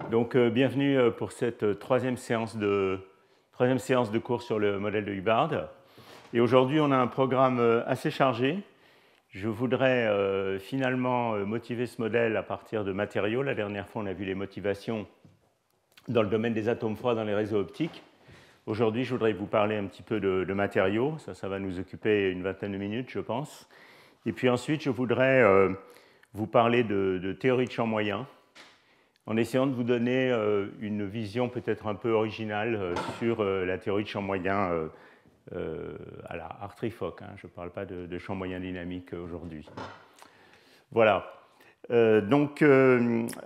Donc, bienvenue pour cette troisième séance de cours sur le modèle de Hubbard. Et aujourd'hui, on a un programme assez chargé. Je voudrais finalement motiver ce modèle à partir de matériaux. La dernière fois, on a vu les motivations dans le domaine des atomes froids dans les réseaux optiques. Aujourd'hui, je voudrais vous parler un petit peu de matériaux. Ça va nous occuper une vingtaine de minutes, je pense. Et puis ensuite, je voudrais vous parler de théorie de champ moyen, en essayant de vous donner une vision peut-être un peu originale sur la théorie de champ moyen à la Hartree-Fock. Je ne parle pas de champ moyen dynamique aujourd'hui. Voilà. Donc,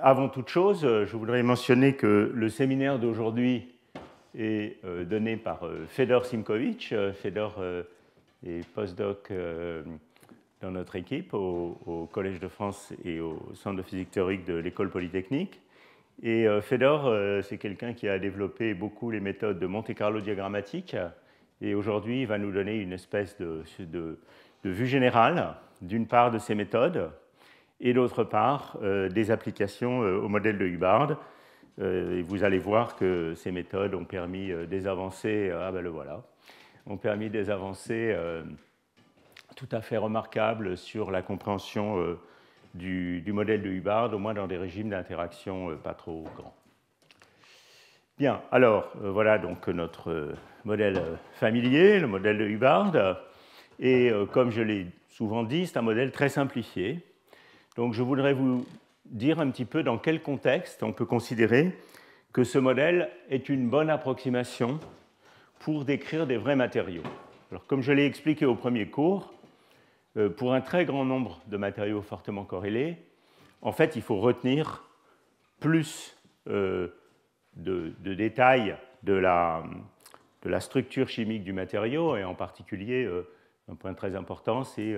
avant toute chose, je voudrais mentionner que le séminaire d'aujourd'hui est donné par Fedor Simkovich. Fedor est postdoc dans notre équipe au Collège de France et au Centre de physique théorique de l'École polytechnique. Et Fedor, c'est quelqu'un qui a développé beaucoup les méthodes de Monte-Carlo diagrammatique. Et aujourd'hui, il va nous donner une espèce de vue générale, d'une part, de ces méthodes, et d'autre part, des applications au modèle de Hubbard. Et vous allez voir que ces méthodes ont permis des avancées, le voilà, ont permis des avancées tout à fait remarquables sur la compréhension du modèle de Hubbard, au moins dans des régimes d'interaction pas trop grands. Bien, alors voilà donc notre modèle familier, le modèle de Hubbard. Et comme je l'ai souvent dit, c'est un modèle très simplifié. Donc je voudrais vous dire un petit peu dans quel contexte on peut considérer que ce modèle est une bonne approximation pour décrire des vrais matériaux. Alors comme je l'ai expliqué au premier cours, pour un très grand nombre de matériaux fortement corrélés, en fait, il faut retenir plus de détails de la structure chimique du matériau, et en particulier, un point très important, c'est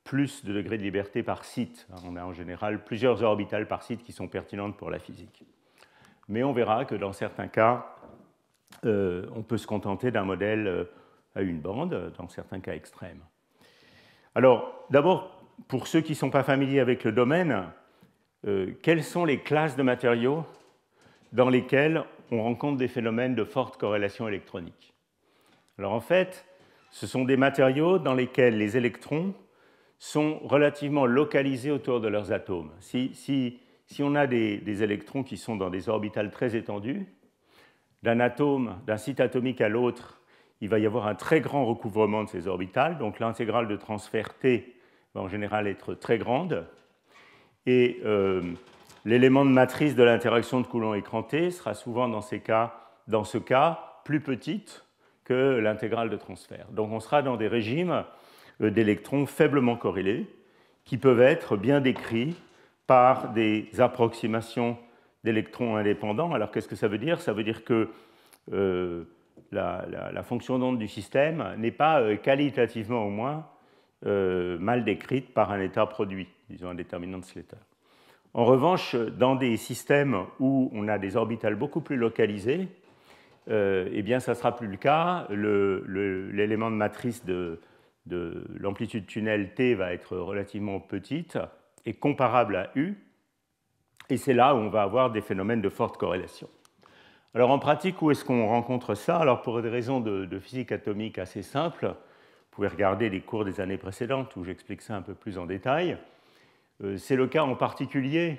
plus de degrés de liberté par site. On a en général plusieurs orbitales par site qui sont pertinentes pour la physique. Mais on verra que dans certains cas, on peut se contenter d'un modèle à une bande, dans certains cas extrêmes. Alors, d'abord, pour ceux qui ne sont pas familiers avec le domaine, quelles sont les classes de matériaux dans lesquelles on rencontre des phénomènes de forte corrélation électronique? Alors, en fait, ce sont des matériaux dans lesquels les électrons sont relativement localisés autour de leurs atomes. Si on a des électrons qui sont dans des orbitales très étendues, d'un site atomique à l'autre, il va y avoir un très grand recouvrement de ces orbitales, donc l'intégrale de transfert T va en général être très grande, et l'élément de matrice de l'interaction de Coulomb-écran T sera souvent dans ce cas plus petite que l'intégrale de transfert. Donc on sera dans des régimes d'électrons faiblement corrélés qui peuvent être bien décrits par des approximations d'électrons indépendants. Alors qu'est-ce que ça veut dire? Ça veut dire que la fonction d'onde du système n'est pas qualitativement au moins mal décrite par un état produit, disons un déterminant de Slater. En revanche, dans des systèmes où on a des orbitales beaucoup plus localisées, eh bien, ça ne sera plus le cas. L'élément de matrice de l'amplitude tunnel T va être relativement petite et comparable à U, et c'est là où on va avoir des phénomènes de forte corrélation. Alors en pratique, où est-ce qu'on rencontre ça? Alors pour des raisons de physique atomique assez simples, vous pouvez regarder les cours des années précédentes où j'explique ça un peu plus en détail. C'est le cas en particulier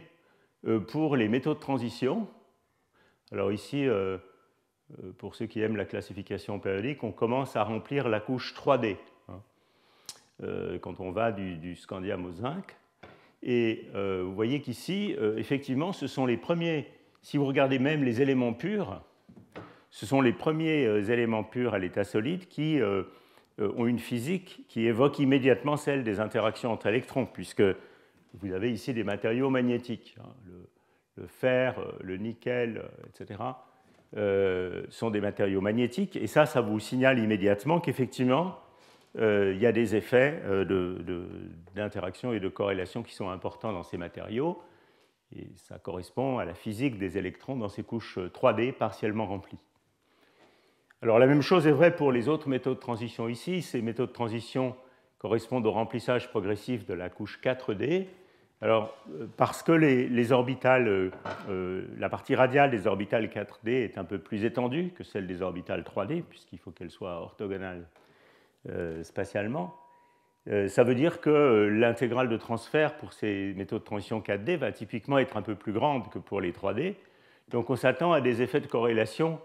pour les métaux de transition. Alors ici, pour ceux qui aiment la classification périodique, on commence à remplir la couche 3D quand on va du scandium au zinc. Et vous voyez qu'ici, effectivement, ce sont les premiers, si vous regardez même les éléments purs, ce sont les premiers éléments purs à l'état solide qui ont une physique qui évoque immédiatement celle des interactions entre électrons, puisque vous avez ici des matériaux magnétiques. Le fer, le nickel, etc., sont des matériaux magnétiques, et ça vous signale immédiatement qu'effectivement, il y a des effets d'interaction et de corrélation qui sont importants dans ces matériaux, et ça correspond à la physique des électrons dans ces couches 3D partiellement remplies. Alors la même chose est vraie pour les autres métaux de transition ici. Ces métaux de transition correspondent au remplissage progressif de la couche 4D, Alors, parce que les orbitales, la partie radiale des orbitales 4D est un peu plus étendue que celle des orbitales 3D, puisqu'il faut qu'elles soient orthogonales spatialement, ça veut dire que l'intégrale de transfert pour ces métaux de transition 4D va typiquement être un peu plus grande que pour les 3D. Donc on s'attend à des effets de corrélation,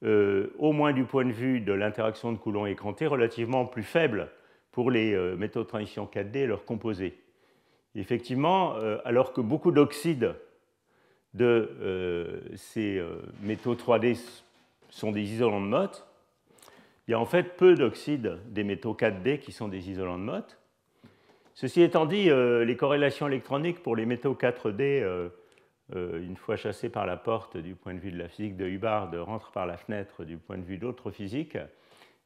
au moins du point de vue de l'interaction de Coulomb écrantée, relativement plus faibles pour les métaux de transition 4D et leurs composés. Effectivement, alors que beaucoup d'oxydes de ces métaux 3D sont des isolants de Mott, il y a en fait peu d'oxydes des métaux 4D qui sont des isolants de Mott. Ceci étant dit, les corrélations électroniques pour les métaux 4D, une fois chassés par la porte du point de vue de la physique de Hubbard, rentrent par la fenêtre du point de vue d'autres physiques.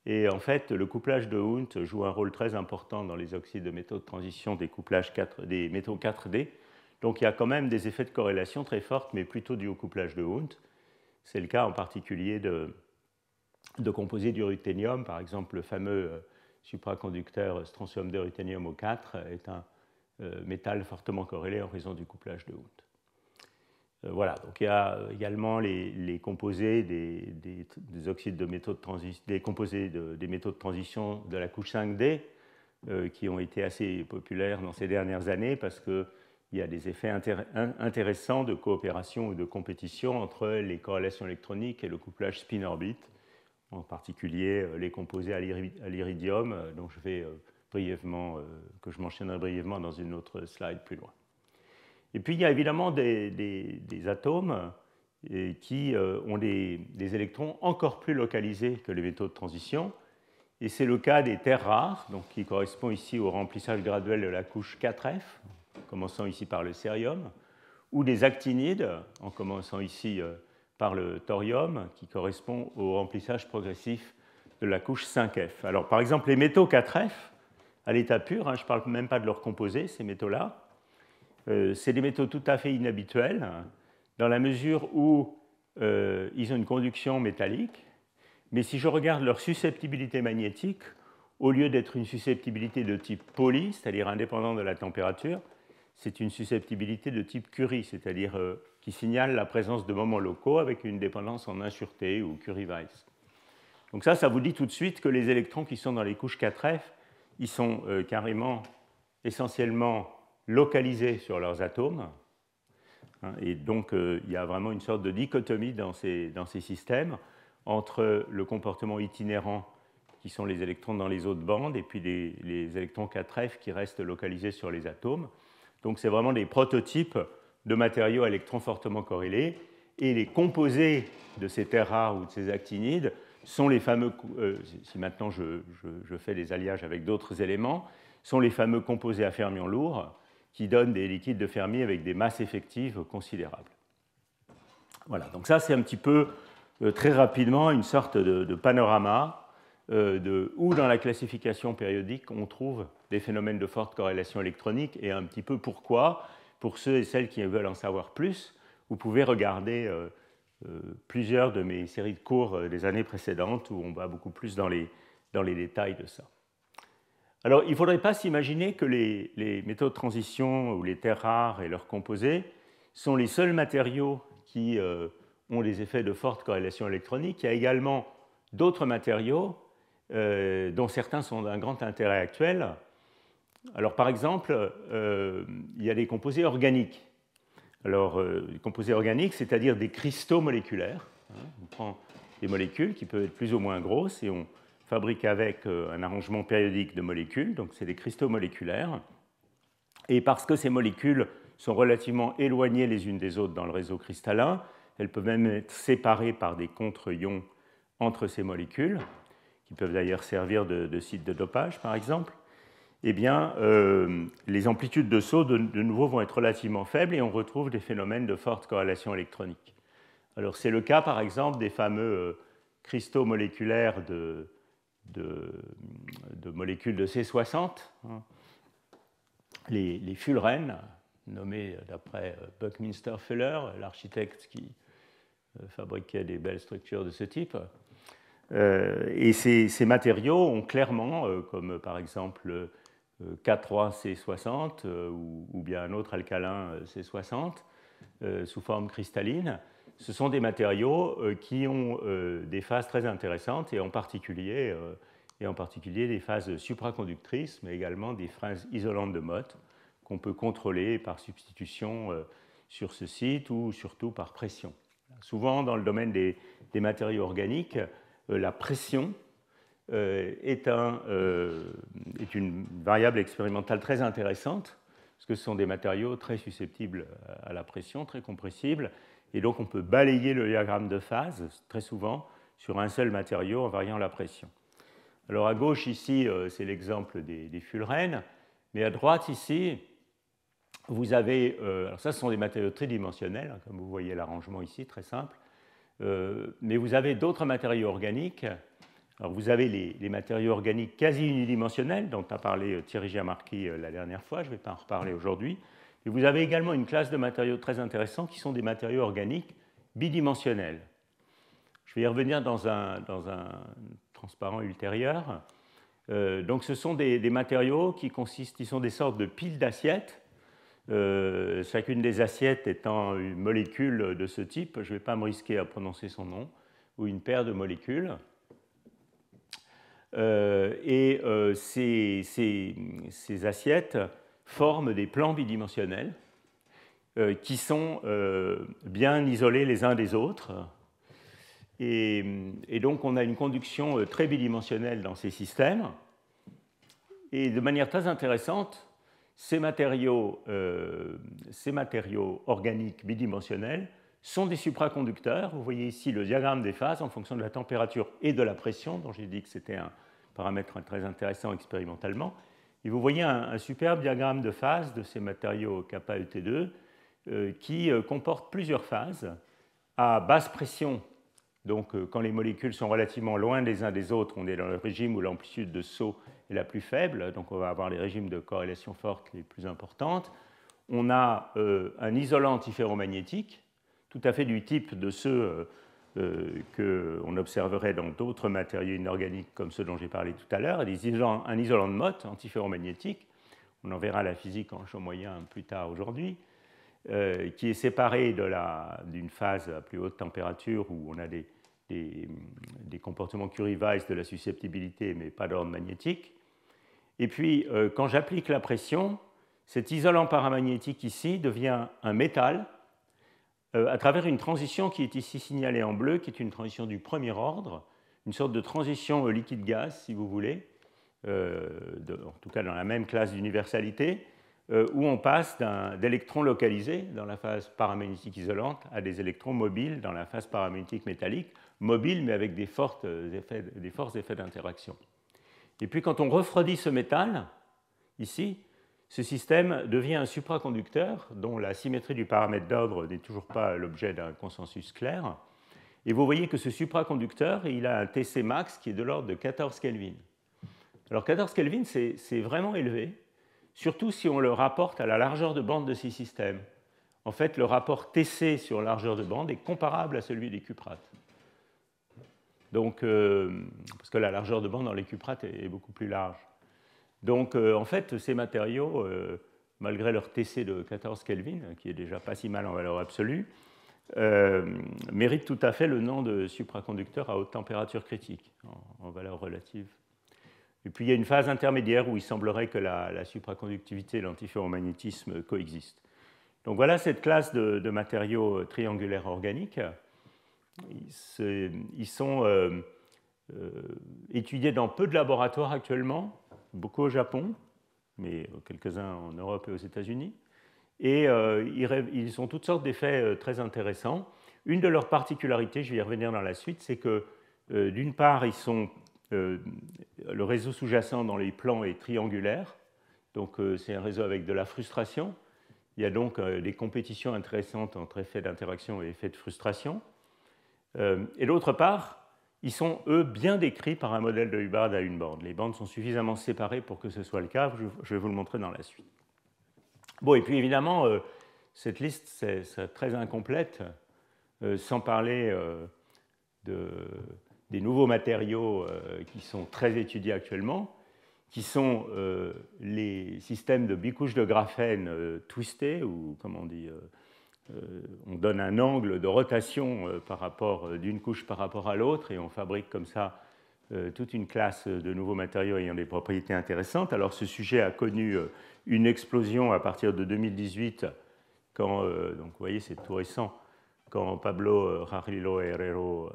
Et en fait, le couplage de Hund joue un rôle très important dans les oxydes de métaux de transition des métaux 4D. Donc il y a quand même des effets de corrélation très forts, mais plutôt dus au couplage de Hund. C'est le cas en particulier de composés du ruthénium. Par exemple, le fameux supraconducteur strontium de ruthénium O4 est un métal fortement corrélé en raison du couplage de Hund. Voilà, donc il y a également les composés des oxydes de métaux de transition, des composés des métaux de transition de la couche 5D qui ont été assez populaires dans ces dernières années parce qu'il y a des effets intéressants de coopération ou de compétition entre les corrélations électroniques et le couplage spin-orbite, en particulier les composés à l'iridium, dont je vais que je mentionnerai brièvement dans une autre slide plus loin. Et puis, il y a évidemment des atomes qui ont des électrons encore plus localisés que les métaux de transition. Et c'est le cas des terres rares, donc qui correspond ici au remplissage graduel de la couche 4F, commençant ici par le cérium, ou des actinides, en commençant ici par le thorium, qui correspond au remplissage progressif de la couche 5F. Alors, par exemple, les métaux 4F, à l'état pur, je ne parle même pas de leurs composés, ces métaux-là, c'est des métaux tout à fait inhabituels, dans la mesure où ils ont une conduction métallique, mais si je regarde leur susceptibilité magnétique, au lieu d'être une susceptibilité de type Pauli, c'est-à-dire indépendante de la température, c'est une susceptibilité de type Curie, c'est-à-dire qui signale la présence de moments locaux avec une dépendance en 1 sur T ou Curie-Weiss. Donc ça vous dit tout de suite que les électrons qui sont dans les couches 4F, ils sont carrément, essentiellement localisés sur leurs atomes. Et donc, il y a vraiment une sorte de dichotomie dans ces systèmes entre le comportement itinérant, qui sont les électrons dans les autres bandes, et puis les électrons 4F qui restent localisés sur les atomes. Donc, c'est vraiment des prototypes de matériaux à électrons fortement corrélés. Et les composés de ces terres rares ou de ces actinides sont les fameux, si maintenant je fais des alliages avec d'autres éléments, sont les fameux composés à fermions lourds, qui donnent des liquides de Fermi avec des masses effectives considérables. Voilà, donc ça c'est un petit peu, très rapidement, une sorte de panorama de où dans la classification périodique on trouve des phénomènes de forte corrélation électronique et un petit peu pourquoi. Pour ceux et celles qui veulent en savoir plus, vous pouvez regarder plusieurs de mes séries de cours des années précédentes où on va beaucoup plus dans les détails de ça. Alors, il ne faudrait pas s'imaginer que les métaux de transition ou les terres rares et leurs composés sont les seuls matériaux qui ont des effets de forte corrélation électronique. Il y a également d'autres matériaux dont certains sont d'un grand intérêt actuel. Alors, par exemple, il y a des composés organiques. Alors, les composés organiques, c'est-à-dire des cristaux moléculaires. On prend des molécules qui peuvent être plus ou moins grosses et on fabrique avec un arrangement périodique de molécules, donc c'est des cristaux moléculaires. Et parce que ces molécules sont relativement éloignées les unes des autres dans le réseau cristallin, elles peuvent même être séparées par des contre-ions entre ces molécules, qui peuvent d'ailleurs servir de site de dopage, par exemple. Eh bien, les amplitudes de saut, de nouveau, vont être relativement faibles et on retrouve des phénomènes de forte corrélation électronique. Alors, c'est le cas, par exemple, des fameux cristaux moléculaires de molécules de C60, les fullerènes, nommés d'après Buckminster Fuller, l'architecte qui fabriquait des belles structures de ce type. Et ces matériaux ont clairement, comme par exemple K3C60 ou bien un autre alcalin C60 sous forme cristalline. Ce sont des matériaux qui ont des phases très intéressantes et en particulier des phases supraconductrices, mais également des phases isolantes de Mott qu'on peut contrôler par substitution sur ce site ou surtout par pression. Souvent, dans le domaine des matériaux organiques, la pression est une variable expérimentale très intéressante, parce que ce sont des matériaux très susceptibles à la pression, très compressibles, et donc on peut balayer le diagramme de phase, très souvent, sur un seul matériau en variant la pression. Alors à gauche, ici, c'est l'exemple des fullerènes, mais à droite, ici, vous avez... alors ça, ce sont des matériaux tridimensionnels, hein, comme vous voyez l'arrangement ici, très simple, mais vous avez d'autres matériaux organiques. Alors vous avez les matériaux organiques quasi unidimensionnels, dont a parlé Thierry Giamarchi la dernière fois, je ne vais pas en reparler aujourd'hui. Et vous avez également une classe de matériaux très intéressants qui sont des matériaux organiques bidimensionnels. Je vais y revenir dans un transparent ultérieur. Donc ce sont des matériaux qui sont des sortes de piles d'assiettes, chacune des assiettes étant une molécule de ce type, je ne vais pas me risquer à prononcer son nom, ou une paire de molécules. Ces assiettes forment des plans bidimensionnels qui sont bien isolés les uns des autres. Et donc, on a une conduction très bidimensionnelle dans ces systèmes. Et de manière très intéressante, ces matériaux organiques bidimensionnels sont des supraconducteurs. Vous voyez ici le diagramme des phases en fonction de la température et de la pression, dont j'ai dit que c'était un paramètre très intéressant expérimentalement. Et vous voyez un superbe diagramme de phase de ces matériaux kappa et T2 qui comporte plusieurs phases à basse pression. Donc, quand les molécules sont relativement loin les uns des autres, on est dans le régime où l'amplitude de saut est la plus faible, donc on va avoir les régimes de corrélation forte les plus importantes. On a un isolant antiferromagnétique, tout à fait du type de ceux qu'on observerait dans d'autres matériaux inorganiques comme ceux dont j'ai parlé tout à l'heure, un isolant de Mott antiferromagnétique, on en verra la physique en champ moyen plus tard aujourd'hui, qui est séparé d'une phase à plus haute température où on a des comportements Curie-Weiss de la susceptibilité, mais pas d'ordre magnétique. Et puis, quand j'applique la pression, cet isolant paramagnétique ici devient un métal à travers une transition qui est ici signalée en bleu, qui est une transition du premier ordre, une sorte de transition liquide-gaz, si vous voulez, en tout cas dans la même classe d'universalité, où on passe d'électrons localisés dans la phase paramagnétique isolante à des électrons mobiles dans la phase paramagnétique métallique, mobiles mais avec des forts effets d'interaction. Et puis quand on refroidit ce métal, ici, ce système devient un supraconducteur dont la symétrie du paramètre d'ordre n'est toujours pas l'objet d'un consensus clair. Et vous voyez que ce supraconducteur, il a un TC max qui est de l'ordre de 14 Kelvin. Alors 14 Kelvin, c'est vraiment élevé, surtout si on le rapporte à la largeur de bande de ces systèmes. En fait, le rapport TC sur largeur de bande est comparable à celui des cuprates. Donc, parce que la largeur de bande dans les cuprates est beaucoup plus large. Donc, en fait, ces matériaux, malgré leur TC de 14 Kelvin, qui est déjà pas si mal en valeur absolue, méritent tout à fait le nom de supraconducteurs à haute température critique, en valeur relative. Et puis, il y a une phase intermédiaire où il semblerait que la supraconductivité et l'antiferromagnétisme coexistent. Donc, voilà cette classe de matériaux triangulaires organiques. Ils sont étudiés dans peu de laboratoires actuellement, beaucoup au Japon, mais quelques-uns en Europe et aux États-Unis. Et ils ont toutes sortes d'effets très intéressants. Une de leurs particularités, je vais y revenir dans la suite, c'est que d'une part, le réseau sous-jacent dans les plans est triangulaire, donc c'est un réseau avec de la frustration. Il y a donc des compétitions intéressantes entre effets d'interaction et effets de frustration. Et d'autre part, ils sont, eux, bien décrits par un modèle de Hubbard à une bande. Les bandes sont suffisamment séparées pour que ce soit le cas. Je vais vous le montrer dans la suite. Bon, et puis évidemment, cette liste, c'est très incomplète, sans parler des nouveaux matériaux qui sont très étudiés actuellement. qui sont les systèmes de bicouches de graphène twistés, ou comme on dit, on donne un angle de rotation d'une couche par rapport à l'autre, et on fabrique comme ça toute une classe de nouveaux matériaux ayant des propriétés intéressantes. Alors ce sujet a connu une explosion à partir de 2018, quand, donc vous voyez c'est tout récent, quand Pablo Jarillo Herrero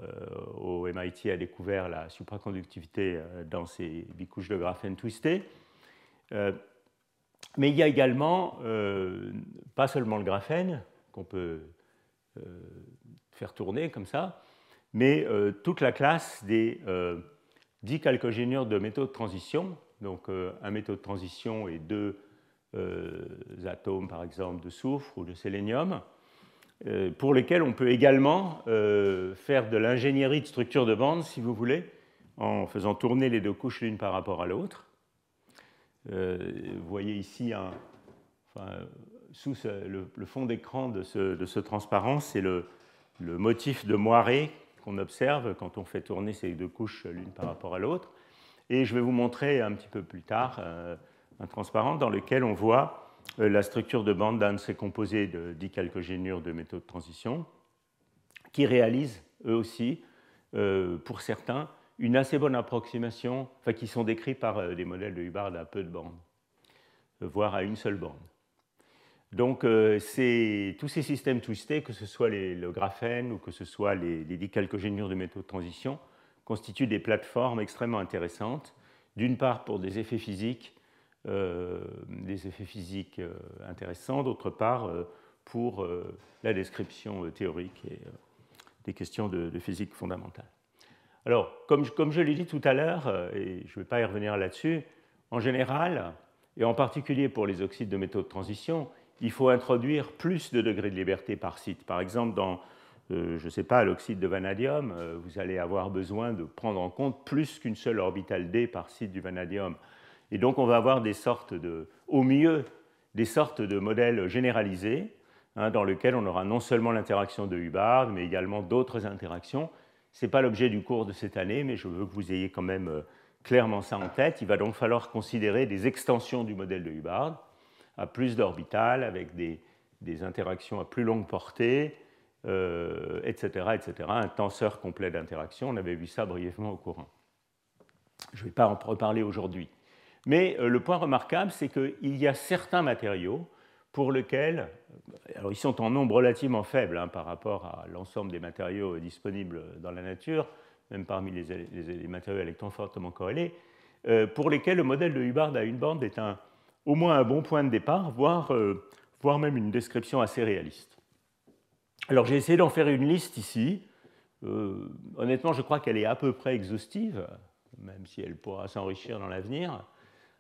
au MIT a découvert la supraconductivité dans ces bicouches de graphène twistées. Mais il y a également, pas seulement le graphène, qu'on peut faire tourner comme ça, mais toute la classe des dichalcogénures de métaux de transition, donc un métaux de transition et deux atomes, par exemple, de soufre ou de sélénium, pour lesquels on peut également faire de l'ingénierie de structure de bande, si vous voulez, en faisant tourner les deux couches l'une par rapport à l'autre. Vous voyez ici, sous le fond d'écran de ce transparent, c'est le motif de moiré qu'on observe quand on fait tourner ces deux couches l'une par rapport à l'autre. Et je vais vous montrer un petit peu plus tard un transparent dans lequel on voit la structure de bande d'un de ces composés de dichalcogénures de métaux de transition, qui réalisent eux aussi, pour certains, une assez bonne approximation, enfin qui sont décrits par des modèles de Hubbard à peu de bandes, voire à une seule bande. Donc tous ces systèmes twistés, que ce soit le graphène ou que ce soit les dichalcogénures de métaux de transition, constituent des plateformes extrêmement intéressantes, d'une part pour des effets physiques intéressants, d'autre part pour la description théorique et des questions de physique fondamentale. Alors, comme je l'ai dit tout à l'heure, et je ne vais pas y revenir là-dessus, en général, et en particulier pour les oxydes de métaux de transition, il faut introduire plus de degrés de liberté par site. Par exemple, dans, je ne sais pas, l'oxyde de vanadium, vous allez avoir besoin de prendre en compte plus qu'une seule orbitale d par site du vanadium. Et donc, on va avoir au mieux, des sortes de modèles généralisés, dans lesquels on aura non seulement l'interaction de Hubbard, mais également d'autres interactions. Ce n'est pas l'objet du cours de cette année, mais je veux que vous ayez quand même clairement ça en tête. Il va donc falloir considérer des extensions du modèle de Hubbard à plus d'orbitales, avec des interactions à plus longue portée, etc., etc. Un tenseur complet d'interaction, on avait vu ça brièvement au cours 1. Je ne vais pas en reparler aujourd'hui. Mais le point remarquable, c'est qu'il y a certains matériaux pour lesquels, alors ils sont en nombre relativement faible par rapport à l'ensemble des matériaux disponibles dans la nature, même parmi les matériaux électrons fortement corrélés, pour lesquels le modèle de Hubbard à une bande est au moins un bon point de départ, voire même une description assez réaliste. Alors j'ai essayé d'en faire une liste ici. Honnêtement, je crois qu'elle est à peu près exhaustive, même si elle pourra s'enrichir dans l'avenir.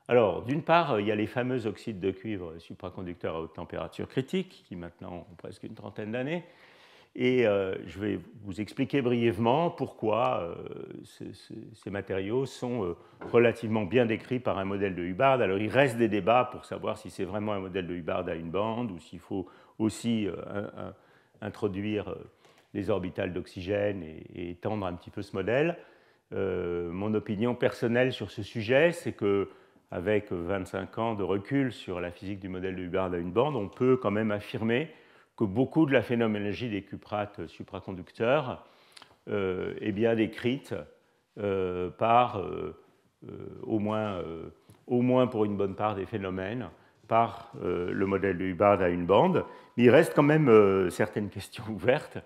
Alors, d'une part, il y a les fameux oxydes de cuivre supraconducteurs à haute température critique, qui maintenant ont presque une trentaine d'années. Et je vais vous expliquer brièvement pourquoi ces matériaux sont relativement bien décrits par un modèle de Hubbard. Alors, il reste des débats pour savoir si c'est vraiment un modèle de Hubbard à une bande ou s'il faut aussi introduire les orbitales d'oxygène et étendre un petit peu ce modèle. Mon opinion personnelle sur ce sujet, c'est que avec 25 ans de recul sur la physique du modèle de Hubbard à une bande, on peut quand même affirmer que beaucoup de la phénoménologie des cuprates supraconducteurs est bien décrite par, au moins pour une bonne part des phénomènes, par le modèle de Hubbard à une bande. Mais il reste quand même certaines questions ouvertes,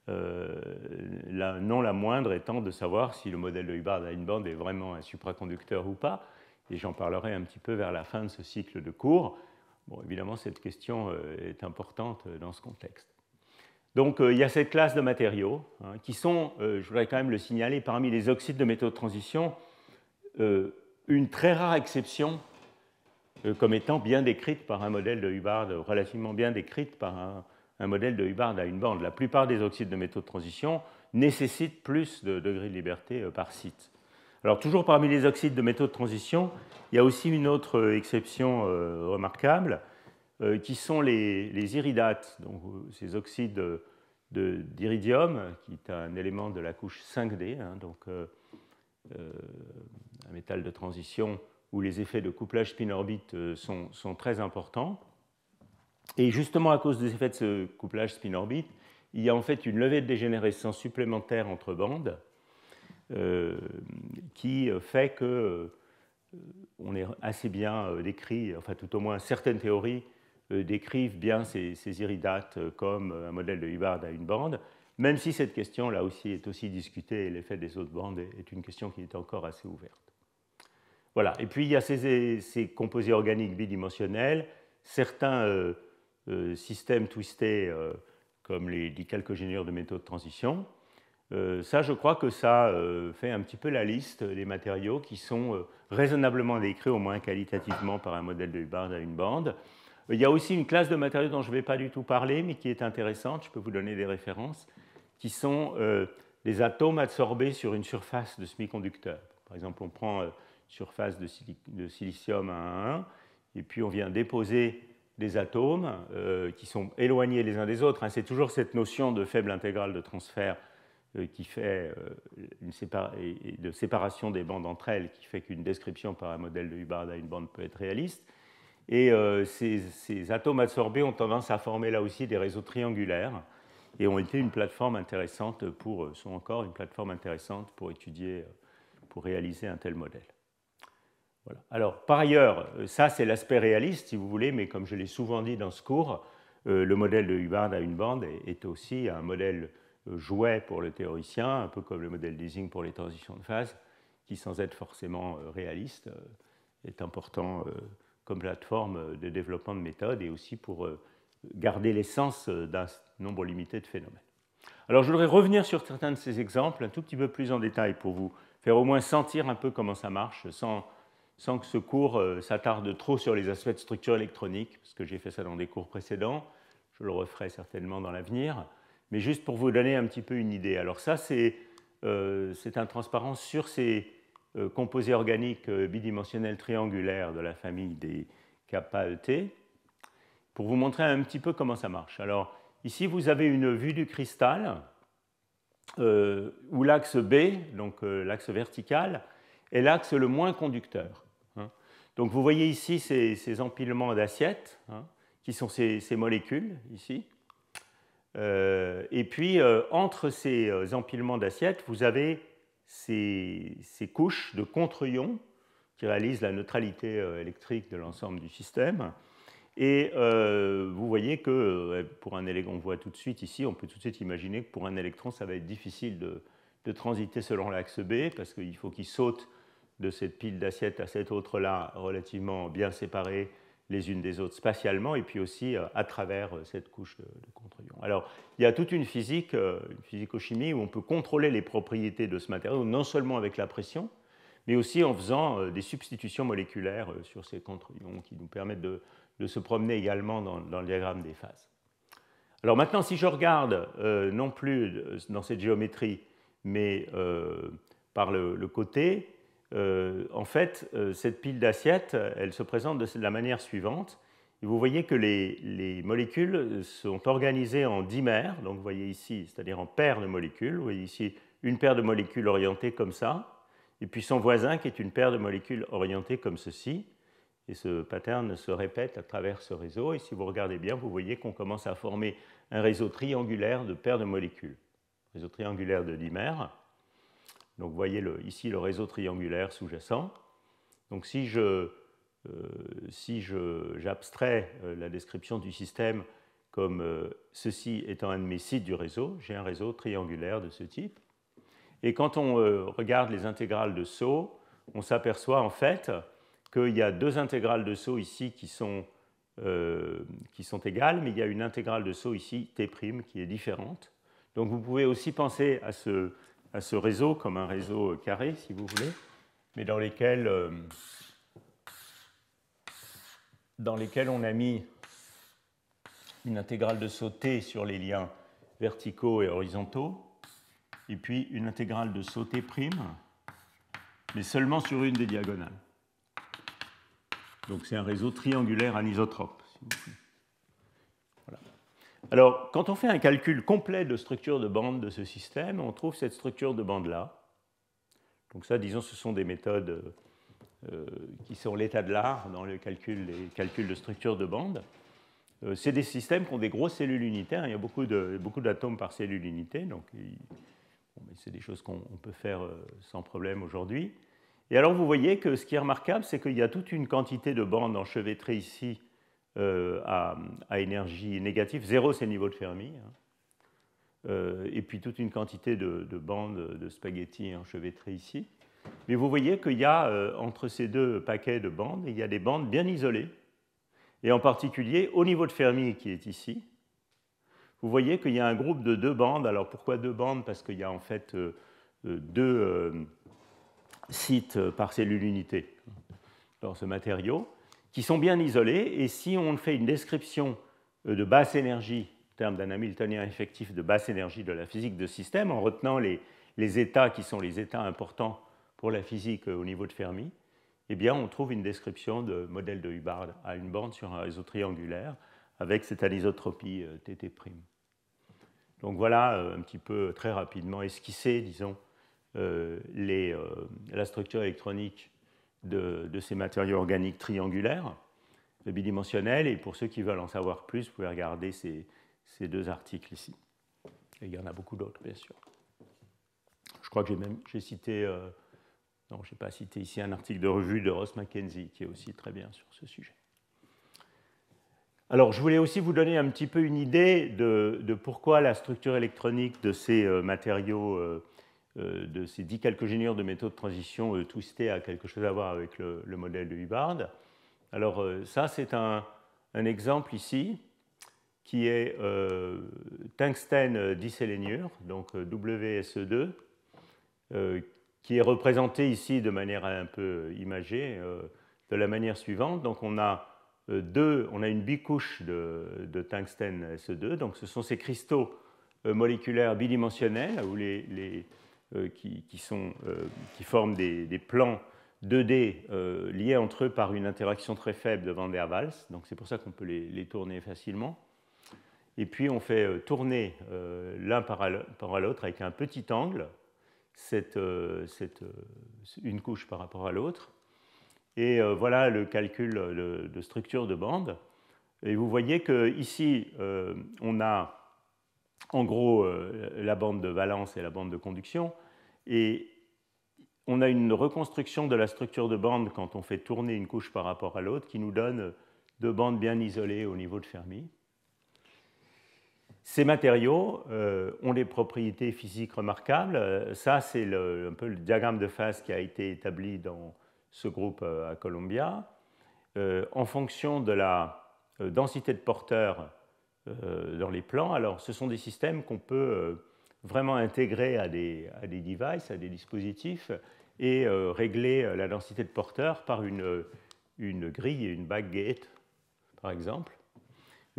non la moindre étant de savoir si le modèle de Hubbard à une bande est vraiment un supraconducteur ou pas. Et j'en parlerai un petit peu vers la fin de ce cycle de cours. Bon, évidemment, cette question est importante dans ce contexte. Donc, il y a cette classe de matériaux qui sont, je voudrais quand même le signaler, parmi les oxydes de métaux de transition, une très rare exception comme étant bien décrite par un modèle de Hubbard, relativement bien décrite par un modèle de Hubbard à une bande. La plupart des oxydes de métaux de transition nécessitent plus de degrés de liberté par site. Alors, toujours parmi les oxydes de métaux de transition, il y a aussi une autre exception remarquable, qui sont les iridates, donc ces oxydes d'iridium, qui est un élément de la couche 5D, donc un métal de transition où les effets de couplage spin-orbite sont très importants. Et justement, à cause des effets de ce couplage spin-orbite, il y a en fait une levée de dégénérescence supplémentaire entre bandes qui fait que on est assez bien décrit, enfin tout au moins certaines théories décrivent bien ces iridates comme un modèle de Hubbard à une bande, même si cette question là aussi est aussi discutée et l'effet des autres bandes est une question qui est encore assez ouverte. Voilà. Et puis il y a ces composés organiques bidimensionnels, certains systèmes twistés comme les dicalcogénures de métaux de transition. Ça, je crois que ça fait un petit peu la liste des matériaux qui sont raisonnablement décrits, au moins qualitativement, par un modèle de Hubbard à une bande. Il y a aussi une classe de matériaux dont je ne vais pas du tout parler, mais qui est intéressante, je peux vous donner des références, qui sont des atomes adsorbés sur une surface de semi-conducteur. Par exemple, on prend une surface de silicium 1,1, et puis on vient déposer des atomes qui sont éloignés les uns des autres. C'est toujours cette notion de faible intégrale de transfert qui fait de séparation des bandes entre elles, qui fait qu'une description par un modèle de Hubbard à une bande peut être réaliste. Et ces atomes adsorbés ont tendance à former là aussi des réseaux triangulaires et ont été une plateforme intéressante sont encore une plateforme intéressante pour étudier, pour réaliser un tel modèle. Voilà. Alors, par ailleurs, ça c'est l'aspect réaliste, si vous voulez, mais comme je l'ai souvent dit dans ce cours, le modèle de Hubbard à une bande est aussi un modèle jouet pour le théoricien, un peu comme le modèle d'Ising pour les transitions de phase, qui, sans être forcément réaliste, est important comme plateforme de développement de méthodes et aussi pour garder l'essence d'un nombre limité de phénomènes. Alors, je voudrais revenir sur certains de ces exemples un tout petit peu plus en détail pour vous faire au moins sentir un peu comment ça marche, sans que ce cours s'attarde trop sur les aspects de structure électronique, parce que j'ai fait ça dans des cours précédents, je le referai certainement dans l'avenir, mais juste pour vous donner un petit peu une idée. Alors ça, c'est un transparent sur ces composés organiques bidimensionnels triangulaires de la famille des kappa-ET, pour vous montrer un petit peu comment ça marche. Alors ici, vous avez une vue du cristal, où l'axe B, donc l'axe vertical, est l'axe le moins conducteur. Donc vous voyez ici ces empilements d'assiettes, qui sont ces molécules, ici. Et puis, entre ces empilements d'assiettes, vous avez ces couches de contre-ions qui réalisent la neutralité électrique de l'ensemble du système. Et vous voyez que pour un électron, on voit tout de suite ici, on peut tout de suite imaginer que pour un électron, ça va être difficile de transiter selon l'axe B, parce qu'il faut qu'il saute de cette pile d'assiettes à cette autre-là, relativement bien séparées les unes des autres spatialement, et puis aussi à travers cette couche de contre-ions. Alors, il y a toute une physico-chimie où on peut contrôler les propriétés de ce matériau, non seulement avec la pression, mais aussi en faisant des substitutions moléculaires sur ces contre-ions qui nous permettent de se promener également dans le diagramme des phases. Alors maintenant, si je regarde non plus dans cette géométrie, mais par le côté, en fait, cette pile d'assiettes, elle se présente de la manière suivante. Et vous voyez que les molécules sont organisées en dimères, donc vous voyez ici, c'est-à-dire en paires de molécules. Vous voyez ici une paire de molécules orientées comme ça, et puis son voisin qui est une paire de molécules orientées comme ceci. Et ce pattern se répète à travers ce réseau. Et si vous regardez bien, vous voyez qu'on commence à former un réseau triangulaire de paires de molécules, réseau triangulaire de dimères. Donc vous voyez ici le réseau triangulaire sous-jacent. Donc si j'abstrais la description du système comme ceci étant un de mes sites du réseau, j'ai un réseau triangulaire de ce type. Et quand on regarde les intégrales de Sau, on s'aperçoit en fait qu'il y a deux intégrales de Sau ici qui sont égales, mais il y a une intégrale de Sau ici, T', qui est différente. Donc vous pouvez aussi penser à ce réseau comme un réseau carré, si vous voulez, mais dans lesquels on a mis une intégrale de Sau T sur les liens verticaux et horizontaux, et puis une intégrale de Sau T', mais seulement sur une des diagonales. Donc c'est un réseau triangulaire anisotrope. Si vous voulez. Voilà. Alors, quand on fait un calcul complet de structure de bande de ce système, on trouve cette structure de bande-là. Donc ça, disons, ce sont des méthodes qui sont l'état de l'art dans les calculs de structure de bande. C'est des systèmes qui ont des grosses cellules unitaires. Il y a beaucoup d'atomes par cellule unité, donc c'est des choses qu'on peut faire sans problème aujourd'hui. Et alors vous voyez que ce qui est remarquable, c'est qu'il y a toute une quantité de bandes enchevêtrées ici à énergie négative. 0, c'est le niveau de Fermi. Et puis toute une quantité de bandes de spaghettis enchevêtrées ici. Mais vous voyez qu'il y a entre ces deux paquets de bandes, il y a des bandes bien isolées. Et en particulier, au niveau de Fermi qui est ici, vous voyez qu'il y a un groupe de 2 bandes. Alors pourquoi 2 bandes? Parce qu'il y a en fait 2 sites par cellule unité dans ce matériau, qui sont bien isolés. Et si on fait une description de basse énergie, en termes d'un Hamiltonien effectif de basse énergie de la physique de système, en retenant les états qui sont les états importants pour la physique au niveau de Fermi, eh bien, on trouve une description de modèle de Hubbard à une bande sur un réseau triangulaire avec cette anisotropie Tt'. Donc voilà un petit peu très rapidement esquissé, disons, la structure électronique de ces matériaux organiques triangulaires, bidimensionnels. Et pour ceux qui veulent en savoir plus, vous pouvez regarder ces 2 articles ici. Et il y en a beaucoup d'autres, bien sûr. Je crois que j'ai cité... non, je n'ai pas cité ici un article de revue de Ross Mackenzie qui est aussi très bien sur ce sujet. Alors, je voulais aussi vous donner un petit peu une idée de pourquoi la structure électronique de ces matériaux, de ces 10 calcogénures de métaux de transition twistés a quelque chose à voir avec le modèle de Hubbard. Alors, ça, c'est un exemple ici qui est tungstène diséléniure, donc WSE2, qui est représenté ici de manière un peu imagée, de la manière suivante. Donc on a une bicouche de tungstène SE2, donc ce sont ces cristaux moléculaires bidimensionnels où qui forment des plans 2D liés entre eux par une interaction très faible de Van der Waals, donc c'est pour ça qu'on peut les tourner facilement. Et puis on fait tourner l'un par l'autre avec un petit angle, une couche par rapport à l'autre. Et voilà le calcul de structure de bande. Et vous voyez qu'ici, on a en gros la bande de valence et la bande de conduction. Et on a une reconstruction de la structure de bande quand on fait tourner une couche par rapport à l'autre qui nous donne 2 bandes bien isolées au niveau de Fermi. Ces matériaux ont des propriétés physiques remarquables. Ça, c'est un peu le diagramme de phase qui a été établi dans ce groupe à Columbia. En fonction de la densité de porteurs dans les plans, alors ce sont des systèmes qu'on peut vraiment intégrer à des devices, à des dispositifs, et régler la densité de porteurs par une grille et une backgate, par exemple,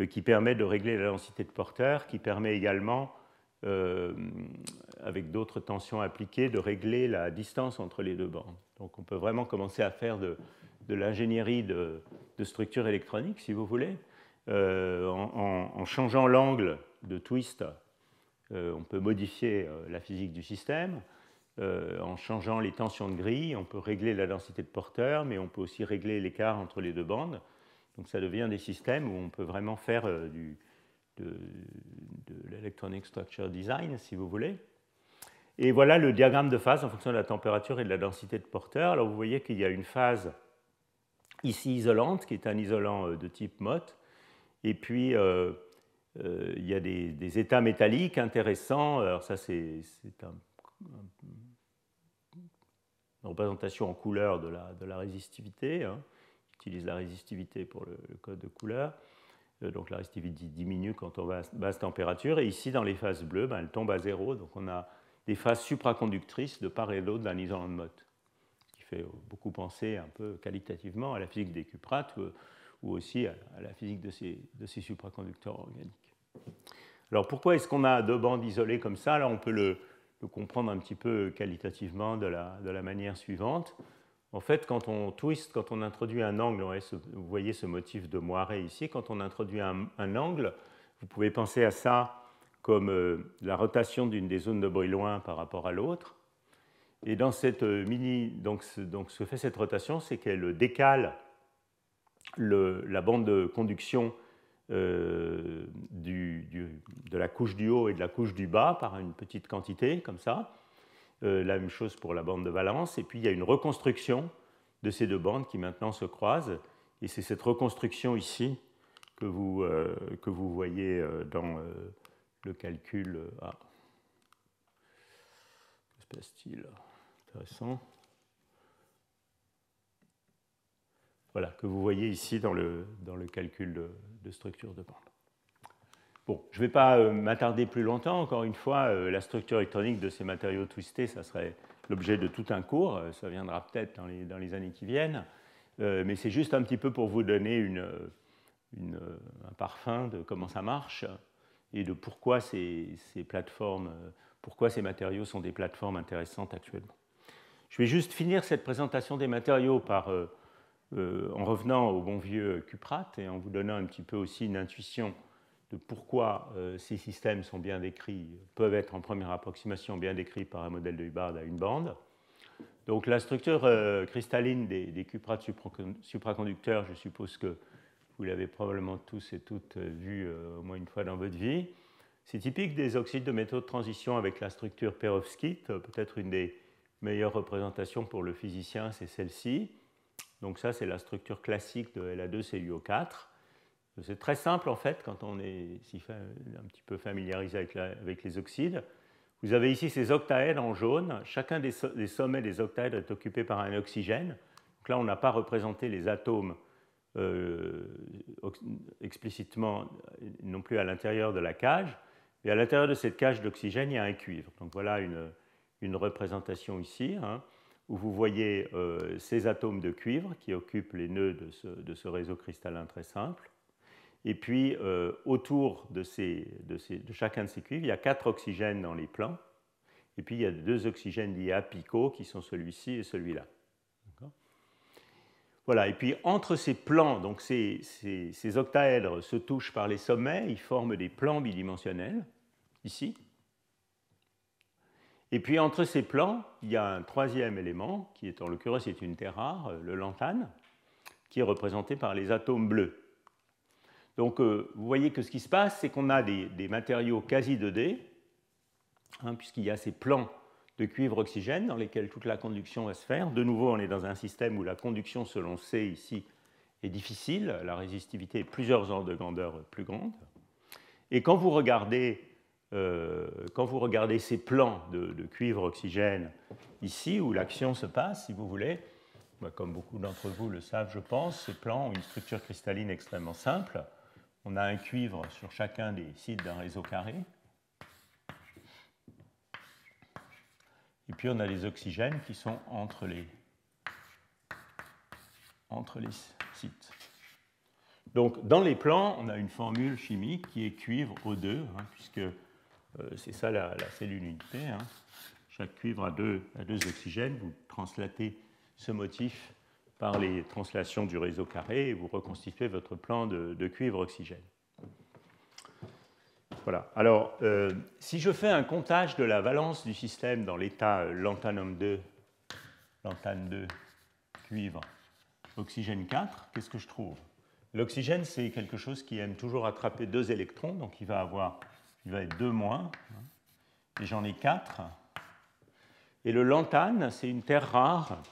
qui permet de régler la densité de porteurs, qui permet également, avec d'autres tensions appliquées, de régler la distance entre les 2 bandes. Donc on peut vraiment commencer à faire de l'ingénierie de structure électronique, si vous voulez. En changeant l'angle de twist, on peut modifier la physique du système. En changeant les tensions de grille, on peut régler la densité de porteurs, mais on peut aussi régler l'écart entre les 2 bandes. Donc ça devient des systèmes où on peut vraiment faire de l'electronic structure design, si vous voulez. Et voilà le diagramme de phase en fonction de la température et de la densité de porteurs. Alors vous voyez qu'il y a une phase ici isolante, qui est un isolant de type MOT. Et puis il y a des états métalliques intéressants. Alors ça, c'est une représentation en couleur de la résistivité. Utilise la résistivité pour le code de couleur. Donc la résistivité diminue quand on va à basse température. Et ici, dans les phases bleues, elle tombe à 0. Donc on a des phases supraconductrices de part et d'autre d'un isolant de Mott, qui fait beaucoup penser un peu qualitativement à la physique des cuprates ou aussi à la physique de ces supraconducteurs organiques. Alors pourquoi est-ce qu'on a 2 bandes isolées comme ça? Alors on peut le comprendre un petit peu qualitativement de la manière suivante. En fait, quand on twist, quand on introduit un angle, vous voyez ce motif de moiré ici, quand on introduit un angle, vous pouvez penser à ça comme la rotation d'une des zones de Brillouin par rapport à l'autre. Et dans cette donc ce que fait cette rotation, c'est qu'elle décale la bande de conduction de la couche du haut et de la couche du bas par une petite quantité, comme ça. La même chose pour la bande de valence. Et puis il y a une reconstruction de ces deux bandes qui maintenant se croisent. Et c'est cette reconstruction ici que vous voyez dans le calcul. Que se passe-t-il? Intéressant. Voilà, que vous voyez ici dans le calcul de structure de bande. Bon, je ne vais pas m'attarder plus longtemps. Encore une fois, la structure électronique de ces matériaux twistés, ça serait l'objet de tout un cours. Ça viendra peut-être dans les années qui viennent. Mais c'est juste un petit peu pour vous donner un parfum de comment ça marche et de pourquoi ces plateformes, pourquoi ces matériaux sont des plateformes intéressantes actuellement. Je vais juste finir cette présentation des matériaux en revenant au bon vieux cuprate et en vous donnant un petit peu aussi une intuition de pourquoi ces systèmes sont bien décrits, peuvent être en première approximation bien décrits par un modèle de Hubbard à une bande. Donc la structure cristalline des cuprates supraconducteurs, je suppose que vous l'avez probablement tous et toutes vu au moins une fois dans votre vie. C'est typique des oxydes de métaux de transition avec la structure perovskite. Peut-être une des meilleures représentations pour le physicien, c'est celle-ci. Donc ça, c'est la structure classique de La2CuO4. C'est très simple en fait quand on est un petit peu familiarisé avec les oxydes. Vous avez ici ces octaèdres en jaune. Chacun des sommets des octaèdres est occupé par un oxygène. Donc là, on n'a pas représenté les atomes explicitement non plus à l'intérieur de la cage. Et à l'intérieur de cette cage d'oxygène, il y a un cuivre. Donc voilà une représentation ici, où vous voyez ces atomes de cuivre qui occupent les nœuds de ce réseau cristallin très simple. Et puis, autour de chacun de ces cuivres, il y a 4 oxygènes dans les plans. Et puis, il y a 2 oxygènes liés apicaux, qui sont celui-ci et celui-là. Voilà. Et puis, entre ces plans, donc ces octaèdres se touchent par les sommets, ils forment des plans bidimensionnels, ici. Et puis, entre ces plans, il y a un troisième élément, qui est en l'occurrence une terre rare, le lantane, qui est représenté par les atomes bleus. Donc, vous voyez que ce qui se passe, c'est qu'on a des matériaux quasi 2D, puisqu'il y a ces plans de cuivre-oxygène dans lesquels toute la conduction va se faire. De nouveau, on est dans un système où la conduction, selon C, ici, est difficile. La résistivité est plusieurs ordres de grandeur plus grande. Et quand vous regardez ces plans de cuivre-oxygène ici, où l'action se passe, si vous voulez, comme beaucoup d'entre vous le savent, je pense, ces plans ont une structure cristalline extrêmement simple. On a un cuivre sur chacun des sites d'un réseau carré. Et puis on a les oxygènes qui sont entre les sites. Donc dans les plans, on a une formule chimique qui est cuivre O2, puisque c'est ça la cellule unité. Chaque cuivre a deux oxygènes. Vous translatez ce motif par les translations du réseau carré et vous reconstituez votre plan de cuivre-oxygène. Voilà. Alors, si je fais un comptage de la valence du système dans l'état lanthanum 2, lantane 2, cuivre, oxygène 4, qu'est-ce que je trouve? L'oxygène, c'est quelque chose qui aime toujours attraper 2 électrons, donc il va être 2 moins, et j'en ai 4. Et le lantane, c'est une terre rare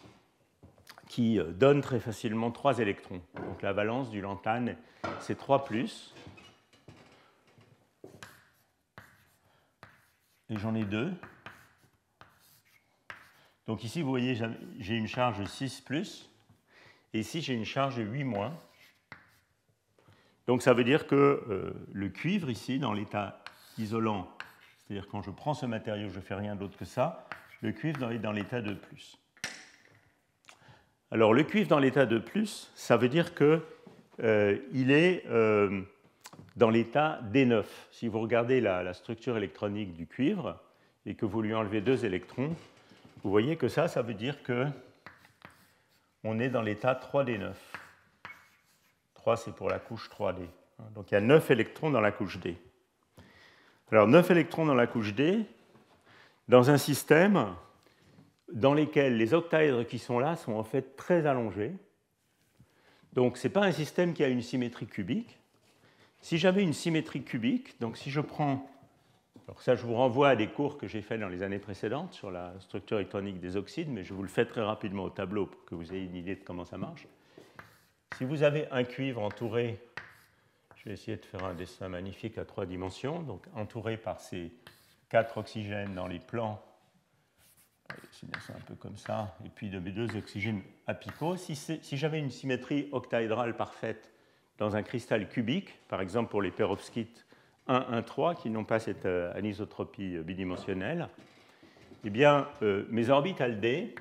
qui donne très facilement 3 électrons. Donc la valence du lantane, c'est 3+. Et j'en ai 2. Donc ici, vous voyez, j'ai une charge 6+, et ici, j'ai une charge 8-. Donc ça veut dire que le cuivre, ici, dans l'état isolant, c'est-à-dire quand je prends ce matériau, je ne fais rien d'autre que ça, le cuivre est dans l'état 2+. Alors, le cuivre dans l'état 2+, ça veut dire qu'il est dans l'état D9. Si vous regardez la structure électronique du cuivre et que vous lui enlevez 2 électrons, vous voyez que ça veut dire qu'on est dans l'état 3D9. 3, c'est pour la couche 3D. Donc, il y a 9 électrons dans la couche D. Alors, 9 électrons dans la couche D, dans un système dans lesquels les octaèdres qui sont là sont en fait très allongés. Donc ce n'est pas un système qui a une symétrie cubique. Si j'avais une symétrie cubique, donc si je prends... Alors ça, je vous renvoie à des cours que j'ai faits dans les années précédentes sur la structure électronique des oxydes, mais je vous le fais très rapidement au tableau pour que vous ayez une idée de comment ça marche. Si vous avez un cuivre entouré, je vais essayer de faire un dessin magnifique à 3 dimensions, donc entouré par ces 4 oxygènes dans les plans, c'est un peu comme ça, et puis de mes 2 oxygènes apicaux. Si j'avais une symétrie octaédrale parfaite dans un cristal cubique, par exemple pour les perovskites 1, 1, 3, qui n'ont pas cette anisotropie bidimensionnelle, eh bien, mes orbitales d,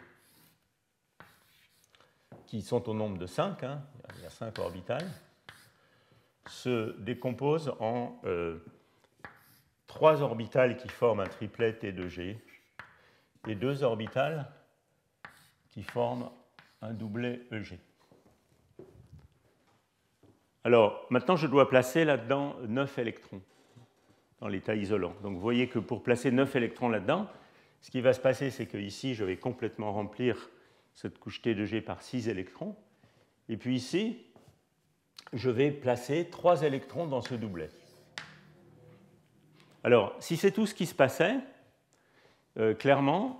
qui sont au nombre de 5, hein, il y a 5 orbitales, se décomposent en 3 orbitales qui forment un triplet T2G et 2 orbitales qui forment un doublet EG. Alors, maintenant, je dois placer là-dedans 9 électrons dans l'état isolant. Donc, vous voyez que pour placer 9 électrons là-dedans, ce qui va se passer, c'est que ici, je vais complètement remplir cette couche T2G par 6 électrons. Et puis ici, je vais placer 3 électrons dans ce doublet. Alors, si c'est tout ce qui se passait, clairement,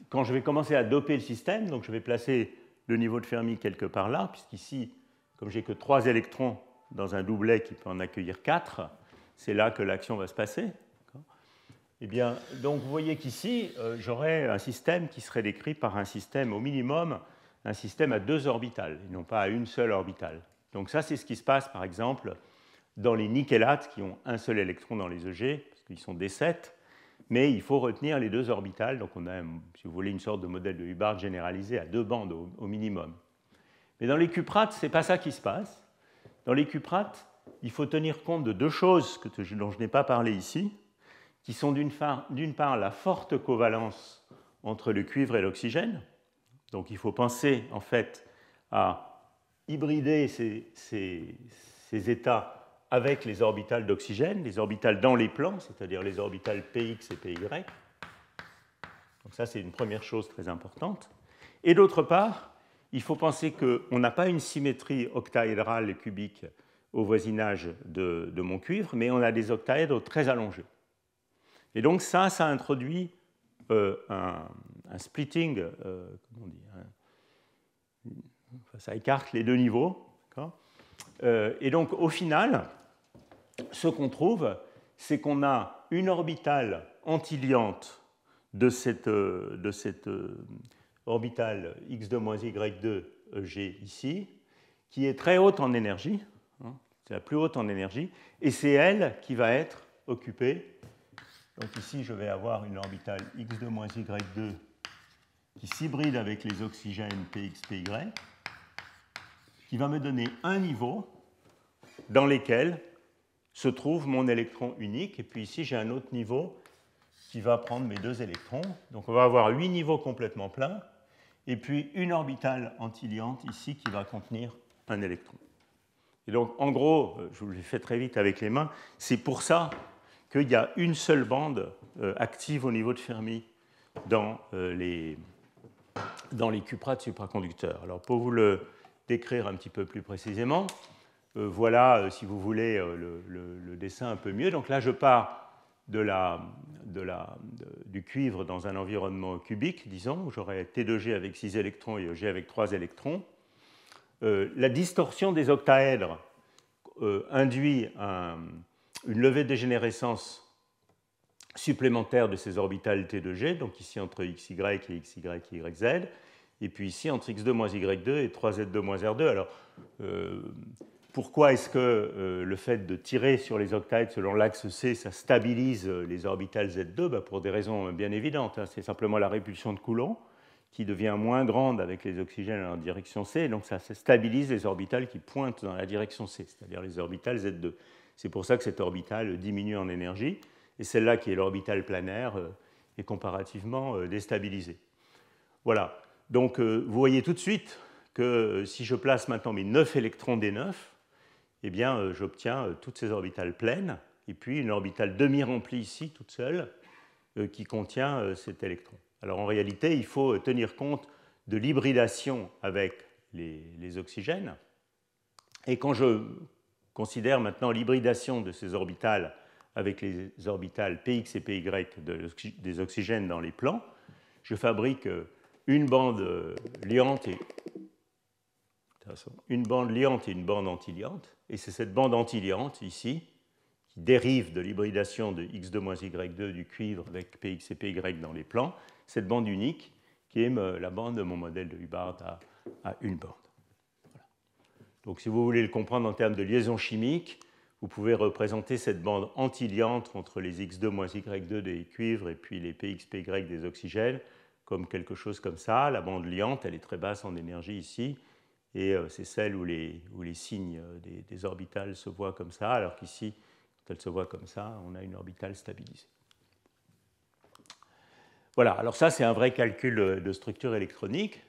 quand je vais commencer à doper le système, donc je vais placer le niveau de Fermi quelque part là, puisqu'ici, comme j'ai que 3 électrons dans un doublet qui peut en accueillir 4, c'est là que l'action va se passer. Eh bien, donc vous voyez qu'ici, j'aurai un système qui serait décrit par un système au minimum, un système à 2 orbitales, et non pas à une seule orbitale. Donc ça, c'est ce qui se passe, par exemple, dans les nickelates qui ont un seul électron dans les EG, parce qu'ils sont D7, mais il faut retenir les 2 orbitales. Donc on a, si vous voulez, une sorte de modèle de Hubbard généralisé à 2 bandes au minimum. Mais dans les cuprates, ce n'est pas ça qui se passe. Dans les cuprates, il faut tenir compte de 2 choses dont je n'ai pas parlé ici, qui sont d'une part la forte covalence entre le cuivre et l'oxygène. Donc il faut penser en fait à hybrider ces états avec les orbitales d'oxygène, les orbitales dans les plans, c'est-à-dire les orbitales Px et Py. Donc ça, c'est une première chose très importante. Et d'autre part, il faut penser qu'on n'a pas une symétrie octaédrale et cubique au voisinage de mon cuivre, mais on a des octaèdres très allongés. Et donc ça introduit un splitting, comment on dit, ça écarte les 2 niveaux. Et donc au final, ce qu'on trouve, c'est qu'on a une orbitale antiliante de cette orbitale x2-y2 EG ici, qui est très haute en énergie, hein, c'est la plus haute en énergie, et c'est elle qui va être occupée. Donc ici, je vais avoir une orbitale x2-y2 qui s'hybride avec les oxygènes Px, Py, qui va me donner un niveau dans lequel se trouve mon électron unique. Et puis ici, j'ai un autre niveau qui va prendre mes 2 électrons. Donc on va avoir 8 niveaux complètement pleins, et puis une orbitale antiliante ici qui va contenir un électron. Et donc, en gros, je vous le fais très vite avec les mains, c'est pour ça qu'il y a une seule bande active au niveau de Fermi dans les cuprates supraconducteurs. Alors, pour vous le décrire un petit peu plus précisément, voilà, si vous voulez, le dessin un peu mieux. Donc là, je pars du cuivre dans un environnement cubique, disons, où j'aurai T2G avec 6 électrons et EG avec 3 électrons. La distorsion des octaèdres induit une levée de dégénérescence supplémentaire de ces orbitales T2G, donc ici entre XY et XYZ, et puis ici entre X2-Y2 et 3Z2-R2. Alors, pourquoi est-ce que le fait de tirer sur les octaèdres selon l'axe C, ça stabilise les orbitales Z2 ? Pour des raisons bien évidentes. C'est simplement la répulsion de Coulomb qui devient moins grande avec les oxygènes en direction C, et donc ça stabilise les orbitales qui pointent dans la direction C, c'est-à-dire les orbitales Z2. C'est pour ça que cette orbitale diminue en énergie, et celle-là qui est l'orbitale planaire est comparativement déstabilisée. Voilà. Donc vous voyez tout de suite que si je place maintenant mes 9 électrons D9, eh bien j'obtiens toutes ces orbitales pleines, et puis une orbitale demi-remplie ici, toute seule, qui contient cet électron. Alors en réalité, il faut tenir compte de l'hybridation avec les oxygènes. Et quand je considère maintenant l'hybridation de ces orbitales avec les orbitales Px et Py des oxygènes dans les plans, je fabrique une bande liante et une bande antiliante. Et c'est cette bande antiliante ici qui dérive de l'hybridation de X2-Y2 du cuivre avec Px et Py dans les plans, cette bande unique qui est la bande de mon modèle de Hubbard à une bande. Voilà. Donc si vous voulez le comprendre en termes de liaison chimique, vous pouvez représenter cette bande antiliante entre les X2-Y2 des cuivres et puis les Px, Py des oxygènes comme quelque chose comme ça. La bande liante, elle est très basse en énergie ici, et c'est celle où les signes des orbitales se voient comme ça, alors qu'ici, quand elle se voit comme ça, on a une orbitale stabilisée. Voilà, alors ça c'est un vrai calcul de structure électronique.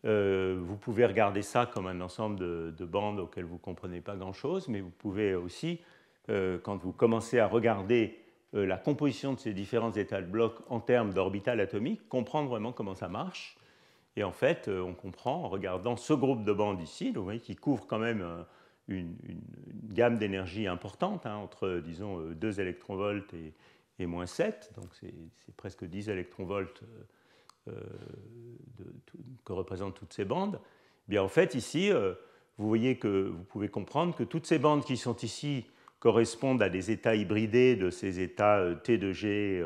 Vous pouvez regarder ça comme un ensemble de bandes auxquelles vous ne comprenez pas grand-chose, mais vous pouvez aussi, quand vous commencez à regarder la composition de ces différents états de blocs en termes d'orbitales atomiques, comprendre vraiment comment ça marche. Et en fait, on comprend en regardant ce groupe de bandes ici, donc vous voyez, qui couvre quand même une gamme d'énergie importante, hein, entre, disons, 2 électronvolts et moins 7, donc c'est presque 10 électronvolts que représentent toutes ces bandes. Eh bien, en fait, ici, vous voyez que vous pouvez comprendre que toutes ces bandes qui sont ici correspondent à des états hybridés de ces états T de G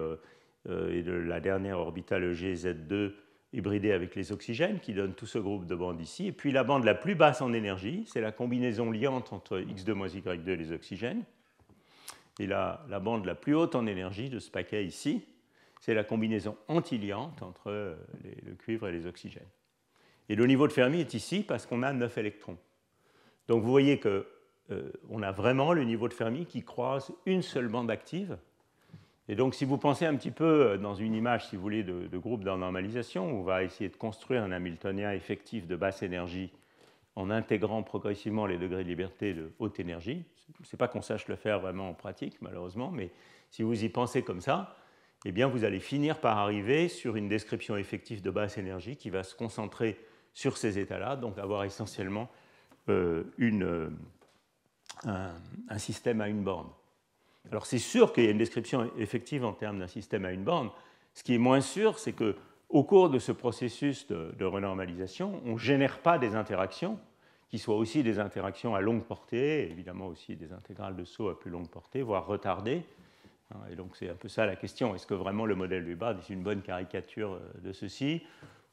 et de la dernière orbitale GZ2 hybridée avec les oxygènes, qui donne tout ce groupe de bandes ici. Et puis la bande la plus basse en énergie, c'est la combinaison liante entre X2-Y2 et les oxygènes. Et la bande la plus haute en énergie de ce paquet ici, c'est la combinaison antiliante entre le cuivre et les oxygènes. Et le niveau de Fermi est ici parce qu'on a 9 électrons. Donc vous voyez qu'on a vraiment le niveau de Fermi qui croise une seule bande active. Et donc si vous pensez un petit peu dans une image, si vous voulez, de groupe de normalisation, où on va essayer de construire un Hamiltonien effectif de basse énergie en intégrant progressivement les degrés de liberté de haute énergie. Ce n'est pas qu'on sache le faire vraiment en pratique, malheureusement, mais si vous y pensez comme ça, eh bien, vous allez finir par arriver sur une description effective de basse énergie qui va se concentrer sur ces états-là, donc avoir essentiellement un système à une borne. Alors c'est sûr qu'il y a une description effective en termes d'un système à une borne. Ce qui est moins sûr, c'est qu'au cours de ce processus de renormalisation, on ne génère pas des interactions qui soient aussi des interactions à longue portée, évidemment aussi des intégrales de saut à plus longue portée, voire retardées. Et donc c'est un peu ça la question. Est-ce que vraiment le modèle de Hubbard est une bonne caricature de ceci,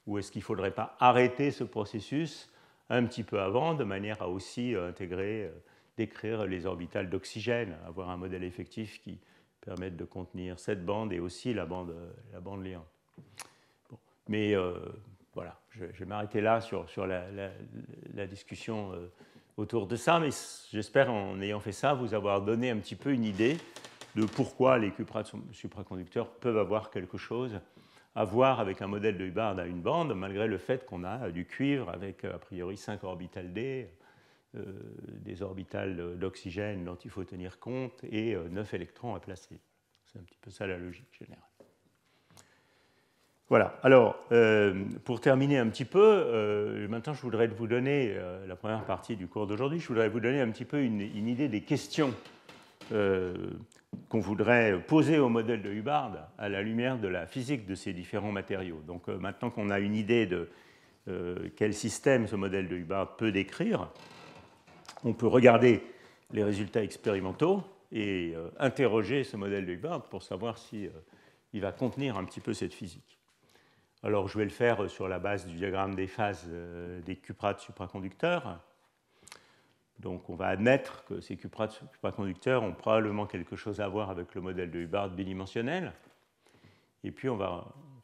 ou est-ce qu'il ne faudrait pas arrêter ce processus un petit peu avant, de manière à aussi intégrer, décrire les orbitales d'oxygène, avoir un modèle effectif qui permette de contenir cette bande et aussi la bande liante. Bon. Mais voilà, je vais m'arrêter là sur la discussion autour de ça, mais j'espère, en ayant fait ça, vous avoir donné un petit peu une idée de pourquoi les cuprates supraconducteurs peuvent avoir quelque chose à voir avec un modèle de Hubbard à une bande, malgré le fait qu'on a du cuivre avec a priori 5 orbitales D, des orbitales d'oxygène dont il faut tenir compte et 9 électrons à placer. C'est un petit peu ça la logique générale. Voilà, alors pour terminer un petit peu, maintenant je voudrais vous donner, la première partie du cours d'aujourd'hui, je voudrais vous donner un petit peu une idée des questions qu'on voudrait poser au modèle de Hubbard à la lumière de la physique de ces différents matériaux. Donc maintenant qu'on a une idée de quel système ce modèle de Hubbard peut décrire, on peut regarder les résultats expérimentaux et interroger ce modèle de Hubbard pour savoir s'il va contenir un petit peu cette physique. Alors je vais le faire sur la base du diagramme des phases des cuprates supraconducteurs. Donc on va admettre que ces cuprates supraconducteurs ont probablement quelque chose à voir avec le modèle de Hubbard bidimensionnel. Et puis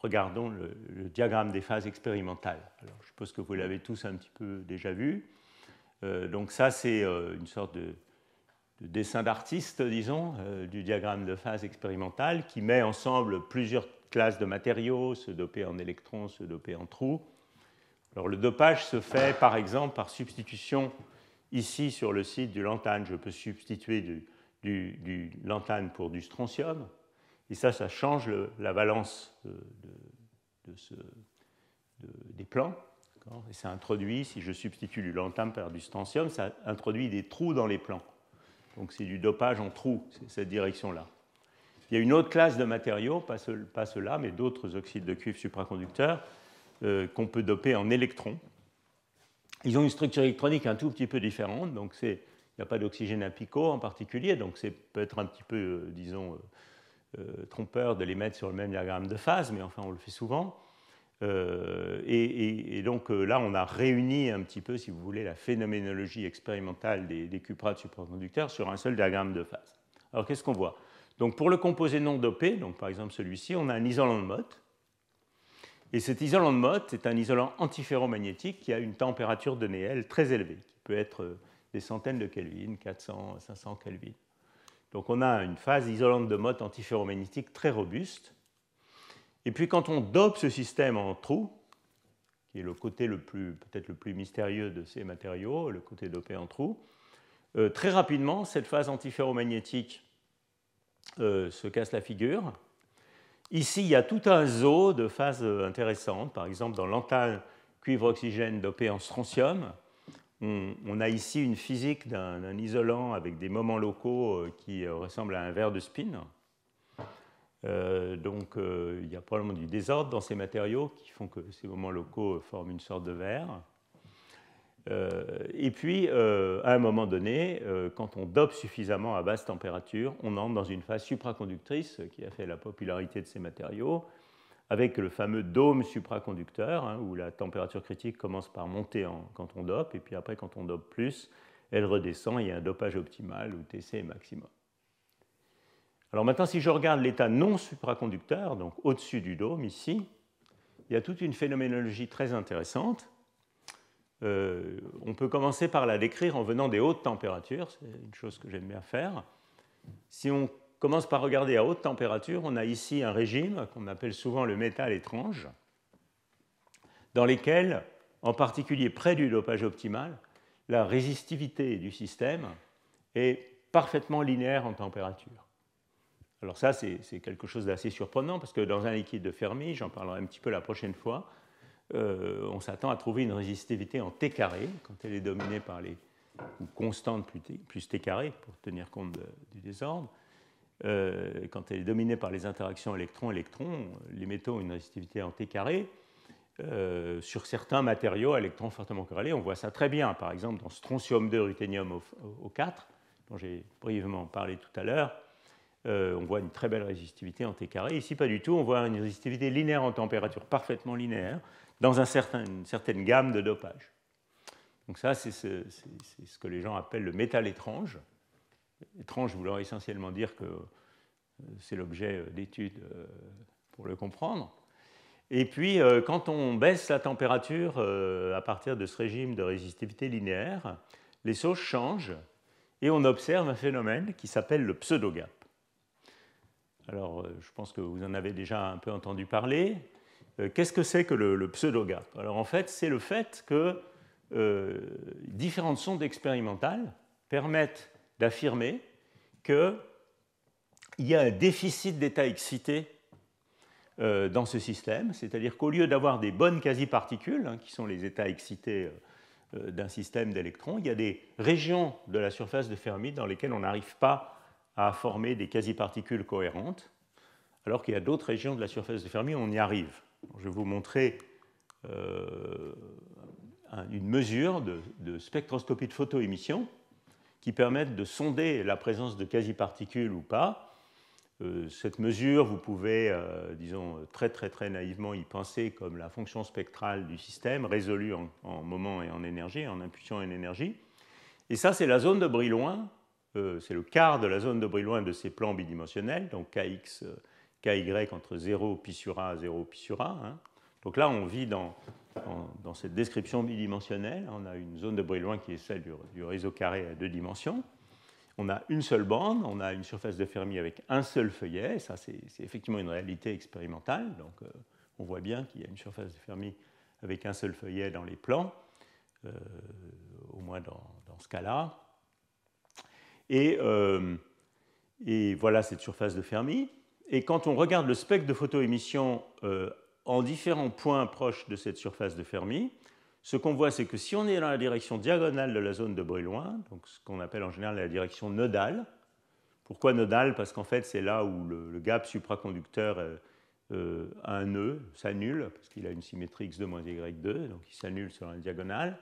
regardons le diagramme des phases expérimentales. Alors, je suppose que vous l'avez tous un petit peu déjà vu. Donc ça, c'est une sorte de dessin d'artiste, disons, du diagramme de phase expérimentale qui met ensemble plusieurs classes de matériaux, ceux dopés en électrons, ceux dopés en trous. Alors le dopage se fait par exemple par substitution. Ici, sur le site du lantane, je peux substituer du lantane pour du strontium. Et ça change la valence des plans. Et ça introduit, si je substitue du lantane par du strontium, ça introduit des trous dans les plans. Donc c'est du dopage en trous, c'est cette direction-là. Il y a une autre classe de matériaux, pas ceux-là, mais d'autres oxydes de cuivre supraconducteurs qu'on peut doper en électrons. Ils ont une structure électronique un tout petit peu différente, donc il n'y a pas d'oxygène à picot en particulier, donc c'est peut-être un petit peu, disons, trompeur de les mettre sur le même diagramme de phase, mais enfin on le fait souvent. Et donc là, on a réuni un petit peu, si vous voulez, la phénoménologie expérimentale des cuprates supraconducteurs sur un seul diagramme de phase. Alors qu'est-ce qu'on voit? Donc pour le composé non dopé, donc par exemple celui-ci, on a un isolant de Mott. Et cet isolant de Mott est un isolant antiferromagnétique qui a une température donnée, elle, très élevée, qui peut être des centaines de Kelvin, 400, 500 Kelvin. Donc on a une phase isolante de Mott antiferromagnétique très robuste. Et puis quand on dope ce système en trous, qui est le côté peut-être le plus mystérieux de ces matériaux, le côté dopé en trous, très rapidement, cette phase antiferromagnétique se casse la figure. Ici, il y a tout un zoo de phases intéressantes. Par exemple, dans l'antane cuivre-oxygène dopé en strontium, on a ici une physique d'un isolant avec des moments locaux qui ressemblent à un verre de spin. Donc, il y a probablement du désordre dans ces matériaux qui font que ces moments locaux forment une sorte de verre. Et puis, à un moment donné, quand on dope suffisamment à basse température, on entre dans une phase supraconductrice qui a fait la popularité de ces matériaux, avec le fameux dôme supraconducteur, hein, où la température critique commence par monter quand on dope, et puis après, quand on dope plus, elle redescend, et il y a un dopage optimal où TC est maximum. Alors maintenant, si je regarde l'état non supraconducteur, donc au-dessus du dôme, ici, il y a toute une phénoménologie très intéressante. On peut commencer par la décrire en venant des hautes températures, c'est une chose que j'aime bien faire. Si on commence par regarder à haute température, on a ici un régime qu'on appelle souvent le métal étrange, dans lequel, en particulier près du dopage optimal, la résistivité du système est parfaitement linéaire en température. Alors ça, c'est quelque chose d'assez surprenant, parce que dans un liquide de Fermi, j'en parlerai un petit peu la prochaine fois, on s'attend à trouver une résistivité en T carré, quand elle est dominée par ou constante plus T carré, pour tenir compte du désordre. Quand elle est dominée par les interactions électron-électron, les métaux ont une résistivité en T carré. Sur certains matériaux à électrons fortement corrélés, on voit ça très bien, par exemple dans strontium 2 ruthénium O4, dont j'ai brièvement parlé tout à l'heure. On voit une très belle résistivité en T carré. Ici, pas du tout. On voit une résistivité linéaire en température, parfaitement linéaire, dans une certaine gamme de dopage. Donc ça, c'est ce que les gens appellent le métal étrange. Étrange voulant essentiellement dire que c'est l'objet d'études pour le comprendre. Et puis, quand on baisse la température à partir de ce régime de résistivité linéaire, les choses changent et on observe un phénomène qui s'appelle le pseudo-gap. Alors, je pense que vous en avez déjà un peu entendu parler. Qu'est-ce que c'est que le pseudo-gap? Alors, en fait, c'est le fait que différentes sondes expérimentales permettent d'affirmer qu'il y a un déficit d'état excité dans ce système, c'est-à-dire qu'au lieu d'avoir des bonnes quasi-particules, qui sont les états excités d'un système d'électrons, il y a des régions de la surface de Fermi dans lesquelles on n'arrive pas à former des quasi-particules cohérentes, alors qu'il y a d'autres régions de la surface de Fermi où on y arrive. Je vais vous montrer une mesure de spectroscopie de photoémission qui permettent de sonder la présence de quasi-particules ou pas. Cette mesure, vous pouvez, disons, très naïvement y penser comme la fonction spectrale du système, résolue en moment et en énergie, en impulsion et en énergie. Et ça, c'est la zone de Brillouin. C'est le quart de la zone de Brillouin de ces plans bidimensionnels, donc Kx, Ky entre 0 pi sur A, 0 pi sur A. Hein. Donc là, on vit dans cette description bidimensionnelle. On a une zone de Brillouin qui est celle du réseau carré à 2 dimensions. On a une seule bande, on a une surface de Fermi avec un seul feuillet. Ça, c'est effectivement une réalité expérimentale. Donc, on voit bien qu'il y a une surface de Fermi avec un seul feuillet dans les plans, au moins dans ce cas-là. Et voilà cette surface de Fermi. Et quand on regarde le spectre de photoémission en différents points proches de cette surface de Fermi, ce qu'on voit, c'est que si on est dans la direction diagonale de la zone de Brillouin, donc ce qu'on appelle en général la direction nodale, pourquoi nodale? Parce qu'en fait, c'est là où le gap supraconducteur a un nœud, s'annule, parce qu'il a une symétrie x2 moins y2, donc il s'annule sur la diagonale.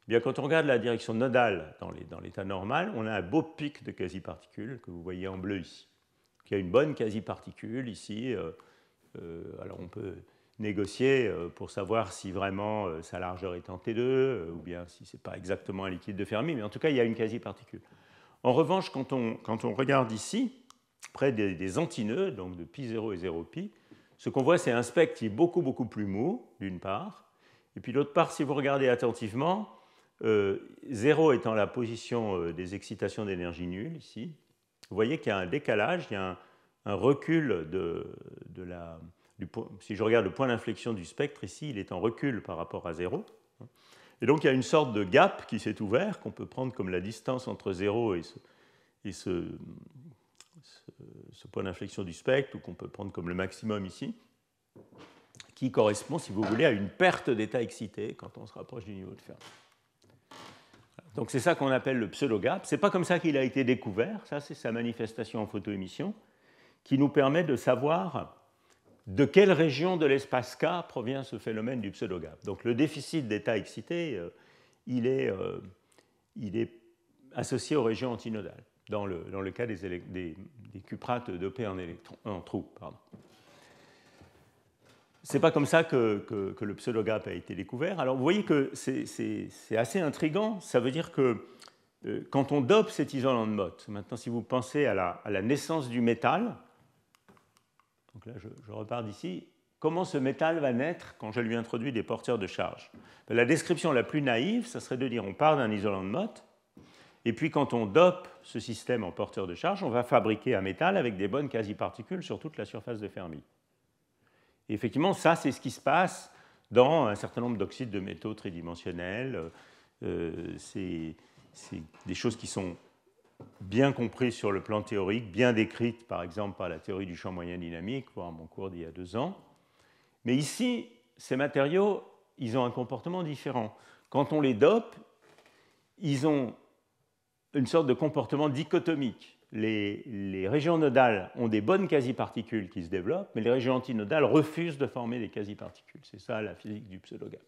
Eh bien, quand on regarde la direction nodale dans l'état normal, on a un beau pic de quasi-particules que vous voyez en bleu ici. Donc, il y a une bonne quasi-particule ici. Alors on peut négocier pour savoir si vraiment sa largeur est en T2 ou bien si ce n'est pas exactement un liquide de Fermi, mais en tout cas, il y a une quasi-particule. En revanche, quand on regarde ici, près des antinœuds, donc de π0 et 0π, ce qu'on voit, c'est un spectre qui est beaucoup, beaucoup plus mou, d'une part, et puis d'autre part, si vous regardez attentivement, 0 étant la position des excitations d'énergie nulle, ici, vous voyez qu'il y a un décalage, il y a un recul si je regarde le point d'inflexion du spectre, ici, il est en recul par rapport à 0. Et donc, il y a une sorte de gap qui s'est ouvert, qu'on peut prendre comme la distance entre 0 et ce point d'inflexion du spectre, ou qu'on peut prendre comme le maximum ici, qui correspond, si vous voulez, à une perte d'état excité quand on se rapproche du niveau de Fermi. Donc c'est ça qu'on appelle le pseudo-gap. Ce n'est pas comme ça qu'il a été découvert, ça c'est sa manifestation en photoémission, qui nous permet de savoir de quelle région de l'espace K provient ce phénomène du pseudo-gap. Donc le déficit d'état excité, il est associé aux régions antinodales, dans le cas des cuprates dopés en trous. Ce n'est pas comme ça que le pseudo-gap a été découvert. Alors vous voyez que c'est assez intriguant. Ça veut dire que quand on dope cet isolant de Mott, maintenant si vous pensez à la naissance du métal, donc là je repars d'ici, comment ce métal va naître quand je lui introduis des porteurs de charge? La description la plus naïve, ça serait de dire on part d'un isolant de Mott, et puis quand on dope ce système en porteur de charge, on va fabriquer un métal avec des bonnes quasi-particules sur toute la surface de Fermi. Et effectivement, ça, c'est ce qui se passe dans un certain nombre d'oxydes de métaux tridimensionnels. C'est des choses qui sont bien comprises sur le plan théorique, bien décrites, par exemple, par la théorie du champ moyen dynamique, voire mon cours d'il y a 2 ans. Mais ici, ces matériaux, ils ont un comportement différent. Quand on les dope, ils ont une sorte de comportement dichotomique. Les régions nodales ont des bonnes quasi-particules qui se développent, mais les régions antinodales refusent de former des quasi-particules. C'est ça la physique du pseudo-gap.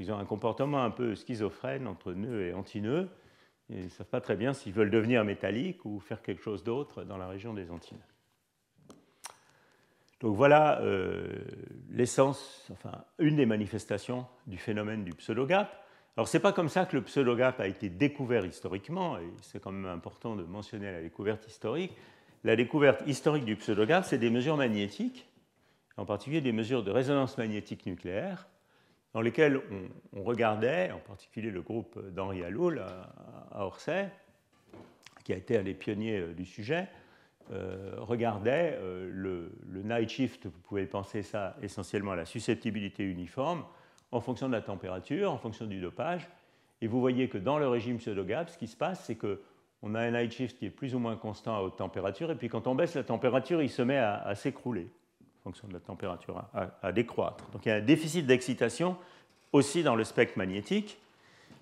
Ils ont un comportement un peu schizophrène entre nœuds et antinœuds, et ils ne savent pas très bien s'ils veulent devenir métalliques ou faire quelque chose d'autre dans la région des antinœuds. Donc voilà l'essence, enfin une des manifestations du phénomène du pseudo-gap. Alors, ce n'est pas comme ça que le pseudo-gap a été découvert historiquement, et c'est quand même important de mentionner la découverte historique. La découverte historique du pseudo-gap, c'est des mesures magnétiques, en particulier des mesures de résonance magnétique nucléaire, dans lesquelles on regardait, en particulier le groupe d'Henri Alloul à Orsay, qui a été un des pionniers du sujet, regardait le night shift, vous pouvez penser ça essentiellement à la susceptibilité uniforme, en fonction de la température, en fonction du dopage. Et vous voyez que dans le régime pseudo-gap, ce qui se passe, c'est qu'on a un night shift qui est plus ou moins constant à haute température, et puis quand on baisse la température, il se met à s'écrouler, en fonction de la température, à décroître. Donc il y a un déficit d'excitation aussi dans le spectre magnétique,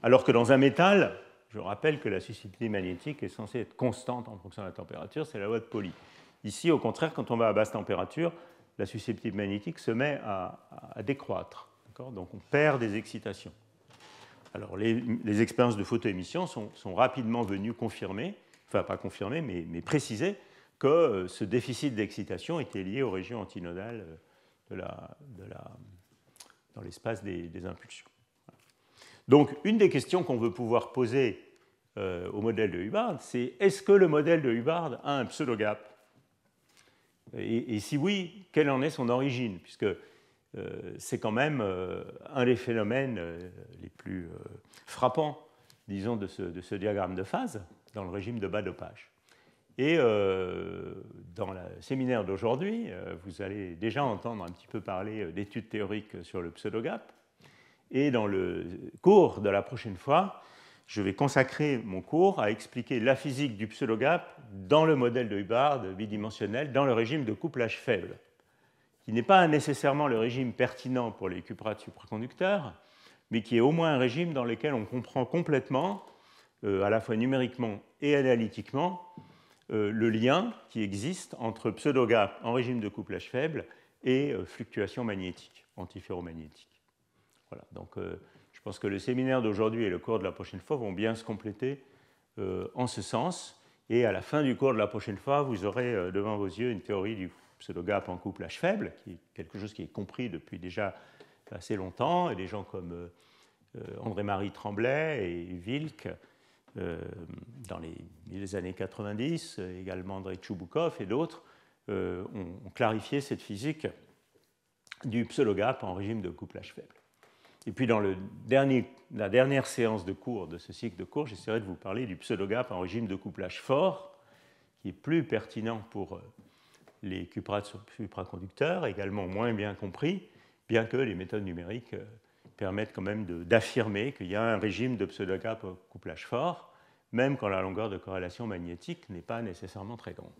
alors que dans un métal, je rappelle que la susceptibilité magnétique est censée être constante en fonction de la température, c'est la loi de Pauli. Ici, au contraire, quand on va à basse température, la susceptibilité magnétique se met à décroître. Donc on perd des excitations. Alors les expériences de photoémission sont rapidement venues confirmer, enfin pas confirmer, mais préciser que ce déficit d'excitation était lié aux régions antinodales dans l'espace des impulsions. Donc une des questions qu'on veut pouvoir poser au modèle de Hubbard, c'est est-ce que le modèle de Hubbard a un pseudo-gap? Et si oui, quelle en est son origine? Puisque c'est quand même un des phénomènes les plus frappants, disons, de ce diagramme de phase dans le régime de bas dopage. Et dans le séminaire d'aujourd'hui, vous allez déjà entendre un petit peu parler d'études théoriques sur le pseudo-gap. Et dans le cours de la prochaine fois, je vais consacrer mon cours à expliquer la physique du pseudo-gap dans le modèle de Hubbard bidimensionnel, dans le régime de couplage faible. qui n'est pas nécessairement le régime pertinent pour les cuprates supraconducteurs, mais qui est au moins un régime dans lequel on comprend complètement, à la fois numériquement et analytiquement, le lien qui existe entre pseudogap en régime de couplage faible et fluctuations magnétiques, antiferromagnétiques. Voilà, donc je pense que le séminaire d'aujourd'hui et le cours de la prochaine fois vont bien se compléter en ce sens. Et à la fin du cours de la prochaine fois, vous aurez devant vos yeux une théorie du pseudogap en couplage faible, qui est quelque chose qui est compris depuis déjà assez longtemps, et des gens comme André-Marie Tremblay et Wilk dans les années 90, également Andrei Tchouboukov et d'autres, ont clarifié cette physique du pseudogap en régime de couplage faible. Et puis dans la dernière séance de cours de ce cycle de cours, j'essaierai de vous parler du pseudogap en régime de couplage fort, qui est plus pertinent pour les cuprates supraconducteurs, également moins bien compris, bien que les méthodes numériques permettent quand même d'affirmer qu'il y a un régime de pseudogap au couplage fort, même quand la longueur de corrélation magnétique n'est pas nécessairement très grande.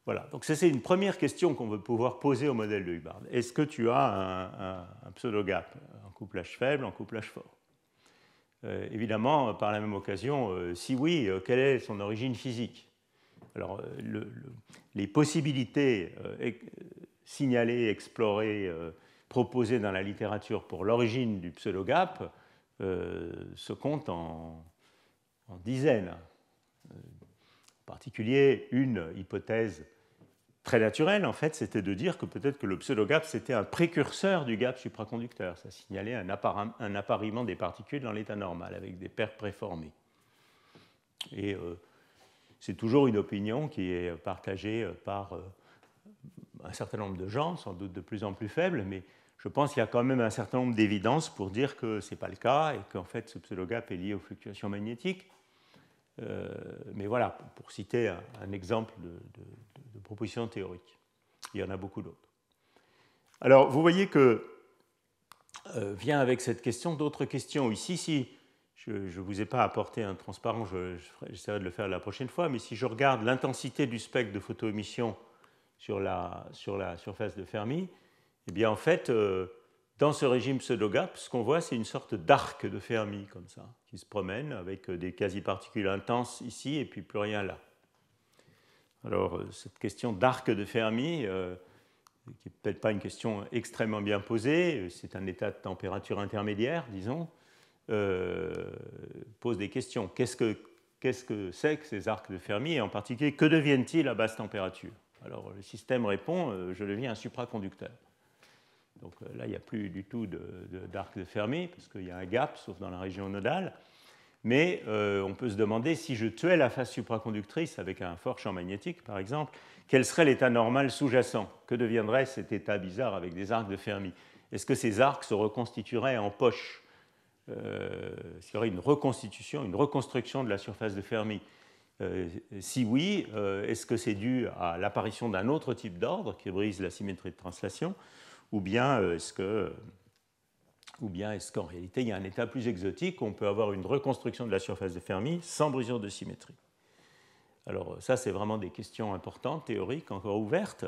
Voilà, donc ça c'est une première question qu'on veut pouvoir poser au modèle de Hubbard. Est-ce que tu as un pseudogap en couplage faible, en couplage fort? Évidemment, par la même occasion, si oui, quelle est son origine physique? Alors, les possibilités signalées, explorées, proposées dans la littérature pour l'origine du pseudogap se comptent en dizaines. En particulier, une hypothèse très naturelle, en fait, c'était de dire que peut-être que le pseudogap, c'était un précurseur du gap supraconducteur. Ça signalait un appariement des particules dans l'état normal, avec des paires préformées. Et c'est toujours une opinion qui est partagée par un certain nombre de gens, sans doute de plus en plus faibles, mais je pense qu'il y a quand même un certain nombre d'évidences pour dire que ce n'est pas le cas et qu'en fait ce pseudogap est lié aux fluctuations magnétiques. Mais voilà, pour citer un exemple de proposition théorique. Il y en a beaucoup d'autres. Alors, vous voyez que vient avec cette question d'autres questions. Ici, si je ne vous ai pas apporté un transparent, j'essaierai de le faire la prochaine fois, mais si je regarde l'intensité du spectre de photoémission sur la surface de Fermi, eh bien, en fait, dans ce régime pseudogap, ce qu'on voit, c'est une sorte d'arc de Fermi, comme ça, qui se promène avec des quasi-particules intenses ici et puis plus rien là. Alors, cette question d'arc de Fermi, qui n'est peut-être pas une question extrêmement bien posée, c'est un état de température intermédiaire, disons, pose des questions. Qu'est-ce que c'est que ces arcs de Fermi, et en particulier, que deviennent-ils à basse température? Alors, le système répond, je deviens un supraconducteur. Donc là, il n'y a plus du tout d'arc de Fermi, parce qu'il y a un gap, sauf dans la région nodale. Mais on peut se demander, si je tuais la phase supraconductrice avec un fort champ magnétique, par exemple, quel serait l'état normal sous-jacent? Que deviendrait cet état bizarre avec des arcs de Fermi? Est-ce que ces arcs se reconstitueraient en poche? S'il y aurait une reconstitution, une reconstruction de la surface de Fermi? Si oui, est-ce que c'est dû à l'apparition d'un autre type d'ordre qui brise la symétrie de translation? Ou bien est-ce qu'en réalité il y a un état plus exotique où on peut avoir une reconstruction de la surface de Fermi sans brisure de symétrie? Alors ça, c'est vraiment des questions importantes, théoriques, encore ouvertes.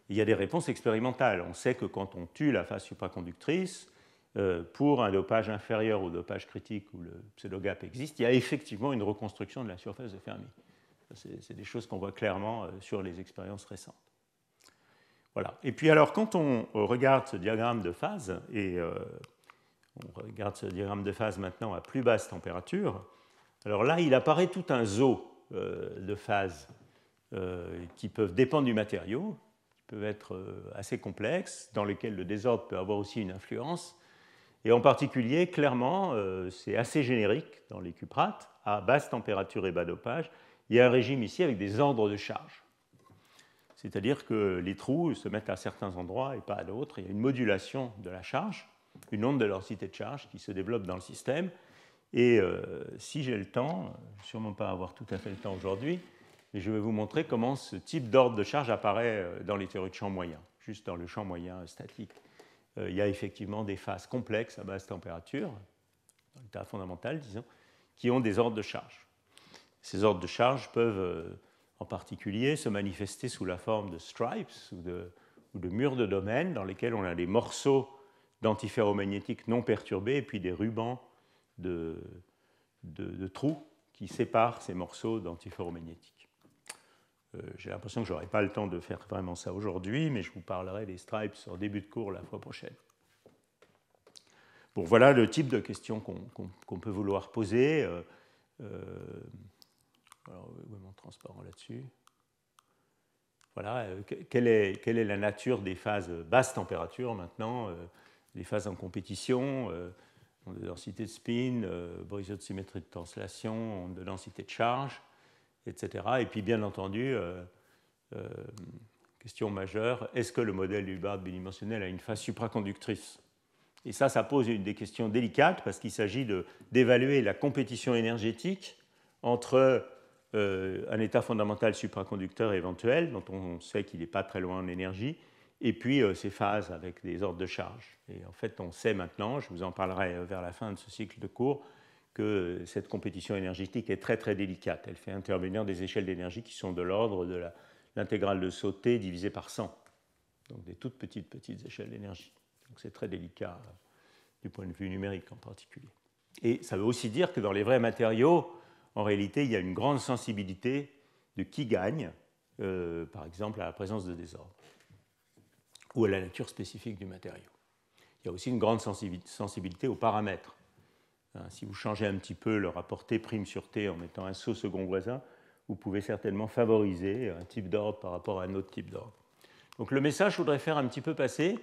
Il y a des réponses expérimentales. On sait que quand on tue la phase supraconductrice, pour un dopage inférieur au dopage critique où le pseudogap existe, il y a effectivement une reconstruction de la surface de Fermi. C'est des choses qu'on voit clairement sur les expériences récentes. Voilà. Et puis alors, quand on regarde ce diagramme de phase, et on regarde ce diagramme de phase maintenant à plus basse température, alors là, il apparaît tout un zoo de phases qui peuvent dépendre du matériau, qui peuvent être assez complexes, dans lesquels le désordre peut avoir aussi une influence. Et en particulier, clairement, c'est assez générique dans les cuprates, à basse température et bas dopage. Il y a un régime ici avec des ordres de charge. C'est-à-dire que les trous se mettent à certains endroits et pas à d'autres. Il y a une modulation de la charge, une onde de densité de charge qui se développe dans le système. Et si j'ai le temps, je ne vais sûrement pas avoir tout à fait le temps aujourd'hui, mais je vais vous montrer comment ce type d'ordre de charge apparaît dans les théories de champ moyen, juste dans le champ moyen statique. Il y a effectivement des phases complexes à basse température, dans l'état fondamental, disons, qui ont des ordres de charge. Ces ordres de charge peuvent en particulier se manifester sous la forme de stripes ou ou de murs de domaine dans lesquels on a des morceaux d'antiferromagnétiques non perturbés et puis des rubans de trous qui séparent ces morceaux d'antiferromagnétiques. J'ai l'impression que je n'aurai pas le temps de faire vraiment ça aujourd'hui, mais je vous parlerai des stripes en début de cours la fois prochaine. Bon, voilà le type de questions qu'on peut vouloir poser. Alors, où est mon transparent là-dessus? Voilà, quelle est la nature des phases basse température maintenant, les phases en compétition, onde de densité de spin, brisure de symétrie de translation, onde de densité de charge, etc. Et puis, bien entendu, question majeure, est-ce que le modèle du Hubbard bidimensionnel a une phase supraconductrice? Et ça pose une des questions délicates parce qu'il s'agit d'évaluer la compétition énergétique entre un état fondamental supraconducteur éventuel, dont on sait qu'il n'est pas très loin en énergie, et puis ces phases avec des ordres de charge. Et en fait, on sait maintenant, je vous en parlerai vers la fin de ce cycle de cours, que cette compétition énergétique est très très délicate. Elle fait intervenir des échelles d'énergie qui sont de l'ordre de l'intégrale de Sauté divisée par 100. Donc des toutes petites échelles d'énergie. Donc c'est très délicat du point de vue numérique en particulier. Et ça veut aussi dire que dans les vrais matériaux, en réalité, il y a une grande sensibilité de qui gagne, par exemple à la présence de désordre, ou à la nature spécifique du matériau. Il y a aussi une grande sensibilité aux paramètres. Si vous changez un petit peu le rapport T' sur T en mettant un saut second voisin, vous pouvez certainement favoriser un type d'ordre par rapport à un autre type d'ordre. Donc le message que je voudrais faire un petit peu passer,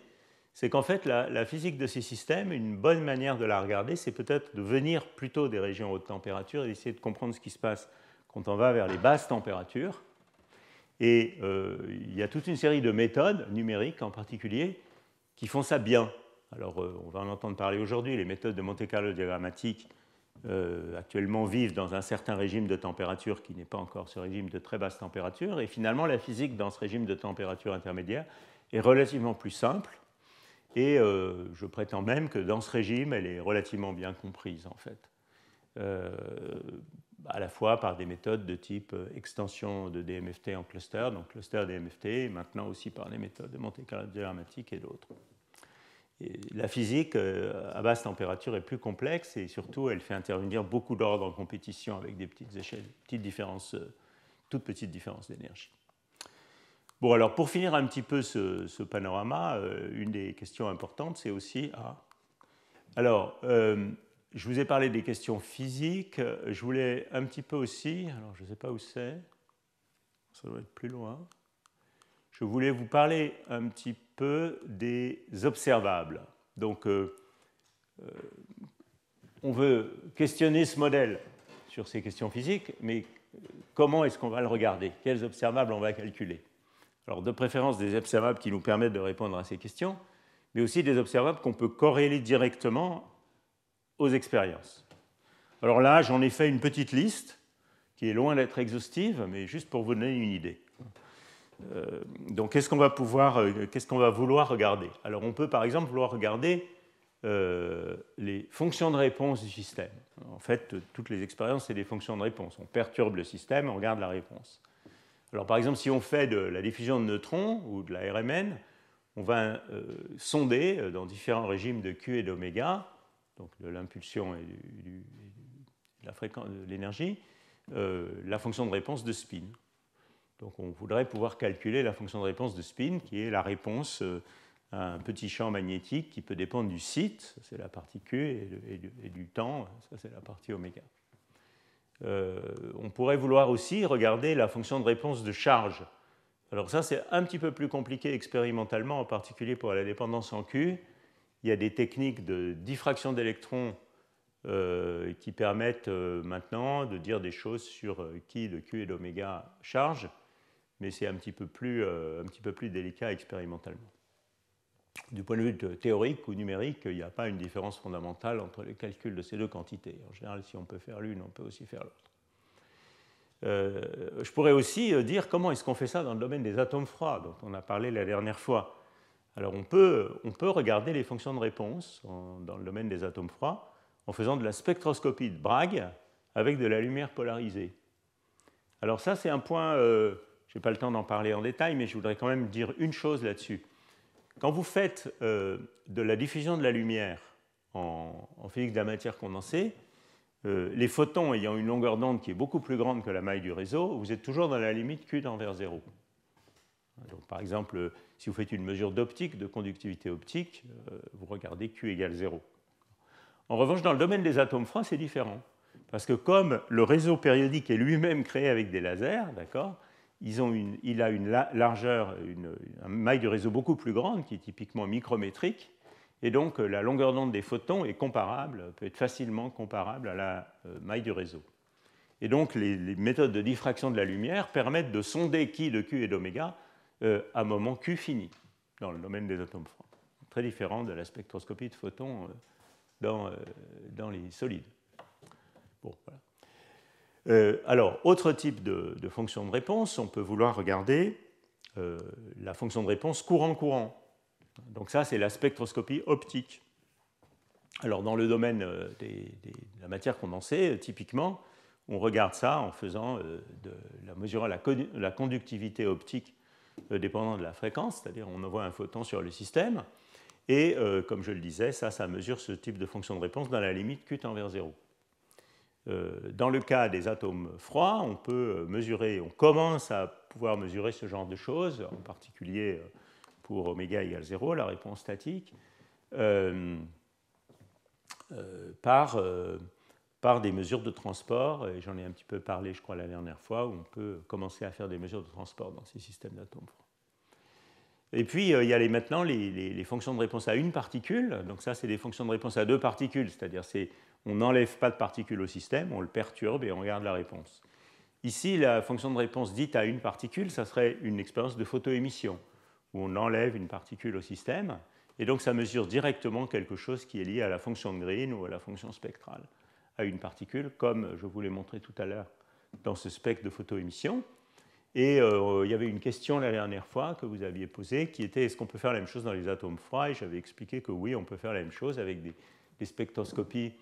c'est qu'en fait, la physique de ces systèmes, une bonne manière de la regarder, c'est peut-être de venir plutôt des régions haute température et d'essayer de comprendre ce qui se passe quand on va vers les basses températures. Et il y a toute une série de méthodes, numériques en particulier, qui font ça bien. Alors, on va en entendre parler aujourd'hui. Les méthodes de Monte-Carlo diagrammatique actuellement vivent dans un certain régime de température qui n'est pas encore ce régime de très basse température. Et finalement, la physique dans ce régime de température intermédiaire est relativement plus simple. Et je prétends même que dans ce régime, elle est relativement bien comprise, en fait. À la fois par des méthodes de type extension de DMFT en cluster, donc cluster DMFT, et maintenant aussi par les méthodes de Monte-Carlo diagrammatique et d'autres. Et la physique à basse température est plus complexe et surtout, elle fait intervenir beaucoup d'ordres en compétition avec des petites échelles, toutes petites différences d'énergie. Bon, alors pour finir un petit peu ce panorama, une des questions importantes, c'est aussi... Alors, je vous ai parlé des questions physiques, je voulais un petit peu aussi... Alors, je ne sais pas où c'est, ça doit être plus loin. Je voulais vous parler un petit peu des observables. Donc, on veut questionner ce modèle sur ces questions physiques, mais comment est-ce qu'on va le regarder? Quels observables on va calculer? Alors, de préférence, des observables qui nous permettent de répondre à ces questions, mais aussi des observables qu'on peut corréler directement aux expériences. Alors là, j'en ai fait une petite liste qui est loin d'être exhaustive, mais juste pour vous donner une idée. Donc, qu'est-ce qu'on va vouloir regarder? Alors, on peut par exemple vouloir regarder les fonctions de réponse du système. En fait, toutes les expériences, c'est des fonctions de réponse. On perturbe le système, on regarde la réponse. Alors, par exemple, si on fait de la diffusion de neutrons ou de la RMN, on va sonder dans différents régimes de Q et d'oméga, donc de l'impulsion et de la fréquence de l'énergie, la fonction de réponse de spin. Donc, on voudrait pouvoir calculer la fonction de réponse de spin, qui est la réponse à un petit champ magnétique qui peut dépendre du site, c'est la partie Q, et du temps, ça c'est la partie oméga. On pourrait vouloir aussi regarder la fonction de réponse de charge. Alors ça, c'est un petit peu plus compliqué expérimentalement, en particulier pour la dépendance en Q. Il y a des techniques de diffraction d'électrons qui permettent maintenant de dire des choses sur qui de Q et d'oméga charge, mais c'est un petit peu plus délicat expérimentalement. Du point de vue théorique ou numérique, il n'y a pas une différence fondamentale entre les calculs de ces deux quantités. En général, si on peut faire l'une, on peut aussi faire l'autre. Je pourrais aussi dire comment est-ce qu'on fait ça dans le domaine des atomes froids, dont on a parlé la dernière fois. Alors, on peut regarder les fonctions de réponse dans le domaine des atomes froids en faisant de la spectroscopie de Bragg avec de la lumière polarisée. Alors ça, c'est un point, je n'ai pas le temps d'en parler en détail, mais je voudrais quand même dire une chose là-dessus. quand vous faites de la diffusion de la lumière en physique de la matière condensée, les photons ayant une longueur d'onde qui est beaucoup plus grande que la maille du réseau, vous êtes toujours dans la limite Q tend vers 0. Donc, par exemple, si vous faites une mesure d'optique, de conductivité optique, vous regardez Q égale 0. En revanche, dans le domaine des atomes froids, c'est différent. Parce que comme le réseau périodique est lui-même créé avec des lasers, d'accord, il a une largeur, une maille de réseau beaucoup plus grande, qui est typiquement micrométrique, et donc la longueur d'onde des photons est comparable, peut être facilement comparable à la maille du réseau. Et donc les méthodes de diffraction de la lumière permettent de sonder qui de Q et d'oméga à un moment Q fini, dans le domaine des atomes froids. Très différent de la spectroscopie de photons dans les solides. Bon, voilà. Alors, autre type de fonction de réponse, on peut vouloir regarder la fonction de réponse courant-courant. Donc ça, c'est la spectroscopie optique. Alors, dans le domaine de la matière condensée, typiquement, on regarde ça en faisant mesurant la conductivité optique dépendant de la fréquence, c'est-à-dire on envoie un photon sur le système, et comme je le disais, ça mesure ce type de fonction de réponse dans la limite Q tend vers 0. Dans le cas des atomes froids, on peut mesurer, on commence à pouvoir mesurer ce genre de choses, en particulier pour oméga égale 0, la réponse statique, par des mesures de transport, et j'en ai un petit peu parlé, je crois, la dernière fois, où on peut commencer à faire des mesures de transport dans ces systèmes d'atomes froids. Et puis, il y a maintenant les fonctions de réponse à une particule. Donc ça, c'est des fonctions de réponse à deux particules, c'est-à-dire on n'enlève pas de particules au système, on le perturbe et on regarde la réponse. Ici, la fonction de réponse dite à une particule, ça serait une expérience de photoémission, où on enlève une particule au système, et donc ça mesure directement quelque chose qui est lié à la fonction de Green ou à la fonction spectrale à une particule, comme je vous l'ai montré tout à l'heure dans ce spectre de photoémission. Et il y avait une question la dernière fois que vous aviez posée qui était est-ce qu'on peut faire la même chose dans les atomes froids? Et j'avais expliqué que oui, on peut faire la même chose avec des spectroscopies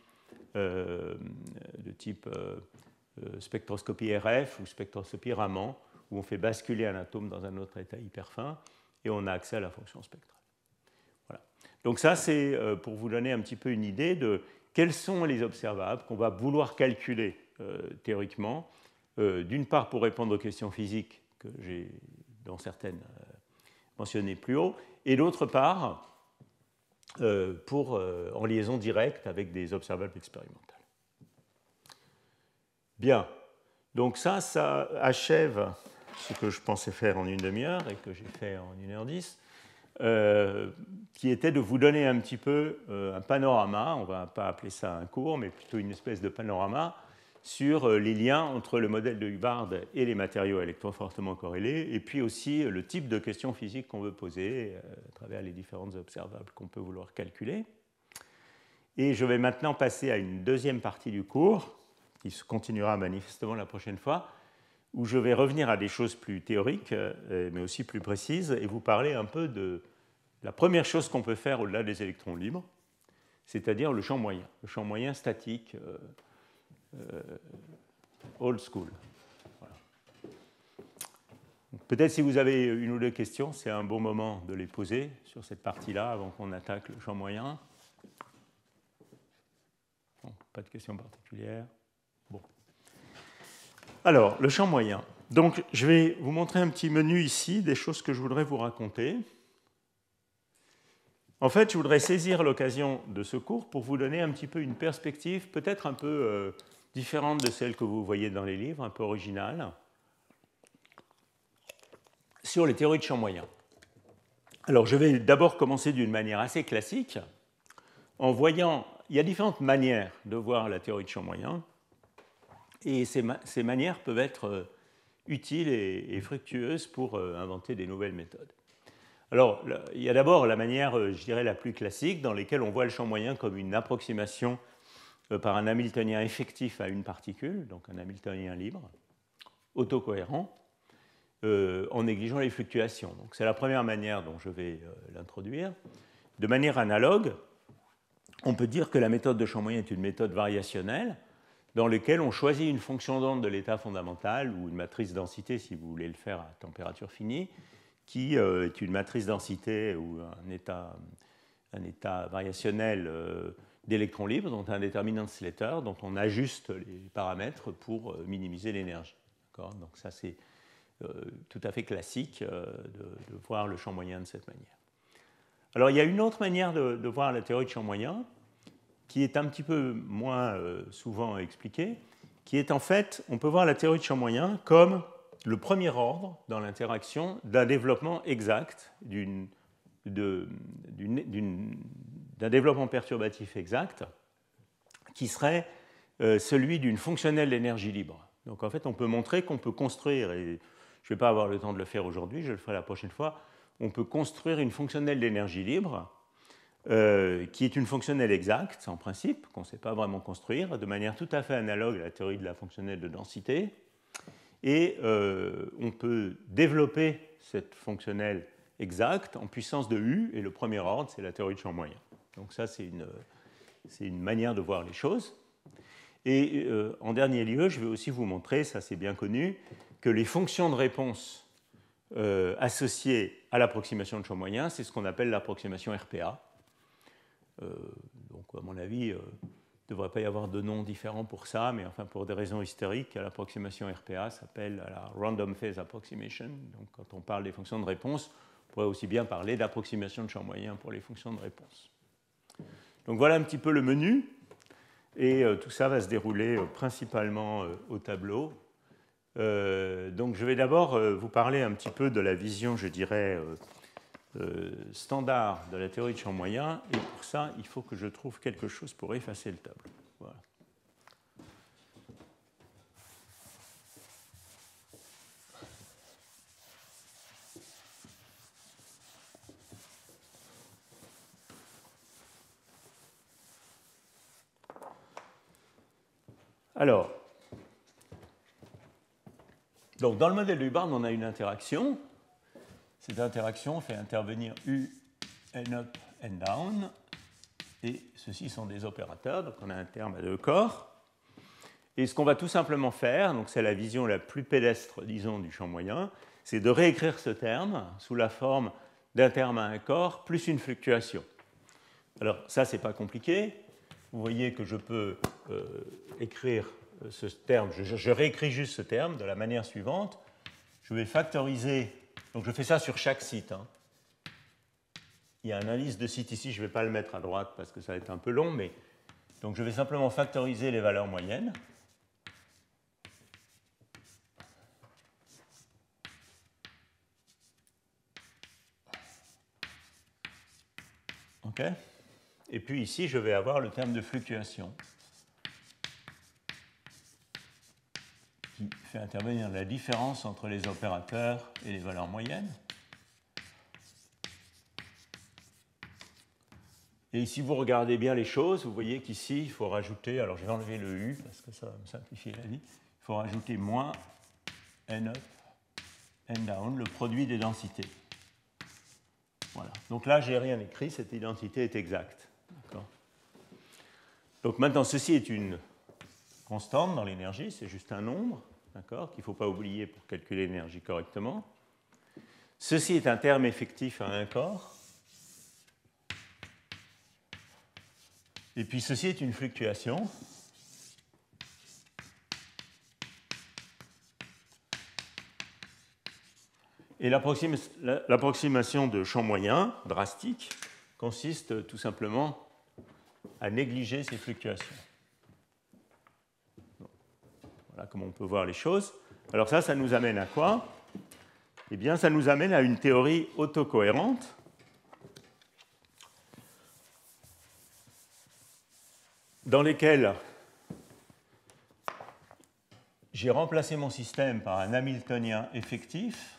de type spectroscopie RF ou spectroscopie Raman, où on fait basculer un atome dans un autre état hyper fin et on a accès à la fonction spectrale. Voilà. Donc ça, c'est pour vous donner un petit peu une idée de quels sont les observables qu'on va vouloir calculer théoriquement. D'une part pour répondre aux questions physiques que j'ai, dont certaines mentionnées plus haut, et d'autre part en liaison directe avec des observables expérimentales. Bien, donc ça achève ce que je pensais faire en une demi-heure et que j'ai fait en 1h10, qui était de vous donner un petit peu un panorama, on ne va pas appeler ça un cours, mais plutôt une espèce de panorama, sur les liens entre le modèle de Hubbard et les matériaux électrofortement corrélés, et puis aussi le type de questions physiques qu'on veut poser à travers les différentes observables qu'on peut vouloir calculer. Et je vais maintenant passer à une deuxième partie du cours, qui se continuera manifestement la prochaine fois, où je vais revenir à des choses plus théoriques, mais aussi plus précises, et vous parler un peu de la première chose qu'on peut faire au-delà des électrons libres, c'est-à-dire le champ moyen statique, old school. Voilà. Peut-être si vous avez une ou deux questions, c'est un bon moment de les poser sur cette partie-là avant qu'on attaque le champ moyen. Bon, pas de questions particulières. Bon. Alors, le champ moyen. Donc, je vais vous montrer un petit menu ici des choses que je voudrais vous raconter. En fait, je voudrais saisir l'occasion de ce cours pour vous donner un petit peu une perspective, peut-être un peu différente de celle que vous voyez dans les livres, un peu originale, sur les théories de champ moyen. Alors, je vais d'abord commencer d'une manière assez classique, en voyant, il y a différentes manières de voir la théorie de champ moyen, et ces manières peuvent être utiles et fructueuses pour inventer des nouvelles méthodes. Alors, il y a d'abord la manière, je dirais, la plus classique, dans laquelle on voit le champ moyen comme une approximation par un Hamiltonien effectif à une particule, donc un Hamiltonien libre, autocohérent, en négligeant les fluctuations. Donc, c'est la première manière dont je vais l'introduire. De manière analogue, on peut dire que la méthode de champ moyen est une méthode variationnelle, dans laquelle on choisit une fonction d'onde de l'état fondamental, ou une matrice densité, si vous voulez le faire à température finie, qui est une matrice densité ou un état variationnel d'électrons libres, dont un déterminant de Slater, dont on ajuste les paramètres pour minimiser l'énergie. Donc ça, c'est tout à fait classique de voir le champ moyen de cette manière. Alors, il y a une autre manière de voir la théorie de champ moyen, qui est un petit peu moins souvent expliquée, qui est en fait, on peut voir la théorie de champ moyen comme le premier ordre dans l'interaction d'un développement exact, d'un développement perturbatif exact, qui serait celui d'une fonctionnelle d'énergie libre. Donc en fait, on peut montrer qu'on peut construire, et je ne vais pas avoir le temps de le faire aujourd'hui, je le ferai la prochaine fois, on peut construire une fonctionnelle d'énergie libre qui est une fonctionnelle exacte, en principe, qu'on ne sait pas vraiment construire, de manière tout à fait analogue à la théorie de la fonctionnelle de densité. Et on peut développer cette fonctionnelle exacte en puissance de U, et le premier ordre, c'est la théorie de champ moyen. Donc ça, c'est une manière de voir les choses. Et en dernier lieu, je vais aussi vous montrer, ça c'est bien connu, que les fonctions de réponse associées à l'approximation de champ moyen, c'est ce qu'on appelle l'approximation RPA. Donc, à mon avis, il ne devrait pas y avoir de noms différents pour ça, mais enfin, pour des raisons historiques, l'approximation RPA s'appelle la Random Phase Approximation. Donc, quand on parle des fonctions de réponse, on pourrait aussi bien parler d'approximation de champ moyen pour les fonctions de réponse. Donc, voilà un petit peu le menu. Et tout ça va se dérouler principalement au tableau. Donc, je vais d'abord vous parler un petit peu de la vision, je dirais, standard de la théorie de champ moyen, et pour ça, il faut que je trouve quelque chose pour effacer le tableau. Voilà. Alors, donc dans le modèle de Hubbard, on a une interaction. Cette interaction fait intervenir U, N up, N down, et ceux-ci sont des opérateurs, donc on a un terme à deux corps. Et ce qu'on va tout simplement faire, donc c'est la vision la plus pédestre, disons, du champ moyen, c'est de réécrire ce terme sous la forme d'un terme à un corps plus une fluctuation. Alors ça, c'est pas compliqué. Vous voyez que je peux écrire ce terme, je réécris juste ce terme de la manière suivante. Je vais factoriser, donc je fais ça sur chaque site. Hein. Il y a un indice de site ici, je ne vais pas le mettre à droite parce que ça va être un peu long, mais donc je vais simplement factoriser les valeurs moyennes. OK ? Et puis ici, je vais avoir le terme de fluctuation qui fait intervenir la différence entre les opérateurs et les valeurs moyennes. Et si vous regardez bien les choses, vous voyez qu'ici, il faut rajouter, alors je vais enlever le U parce que ça va me simplifier la vie, il faut rajouter moins N up, N down, le produit des densités. Voilà. Donc là, je n'ai rien écrit, cette identité est exacte. Donc maintenant, ceci est une constante dans l'énergie, c'est juste un nombre, qu'il ne faut pas oublier pour calculer l'énergie correctement. Ceci est un terme effectif à un corps. Et puis ceci est une fluctuation. Et l'approximation de champ moyen, drastique, consiste tout simplement à négliger ces fluctuations. Voilà comment on peut voir les choses. Alors ça nous amène à quoi? Eh bien, ça nous amène à une théorie autocohérente. Dans lesquelles j'ai remplacé mon système par un Hamiltonien effectif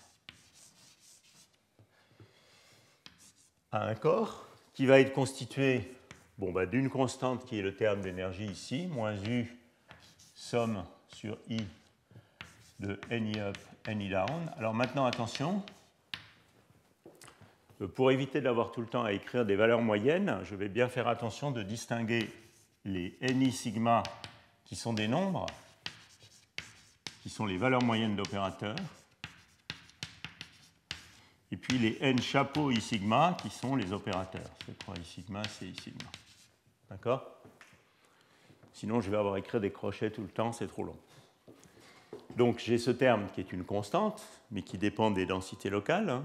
à un corps qui va être constitué d'une constante qui est le terme d'énergie ici, moins U somme sur I de NI up, NI down. Alors maintenant, attention, pour éviter d'avoir tout le temps à écrire des valeurs moyennes, je vais bien faire attention de distinguer les NI sigma qui sont des nombres, qui sont les valeurs moyennes d'opérateurs, et puis les n chapeau I sigma qui sont les opérateurs. C croix I sigma, C I sigma. D'accord? Sinon, je vais avoir écrit des crochets tout le temps, c'est trop long. Donc, j'ai ce terme qui est une constante, mais qui dépend des densités locales. Hein.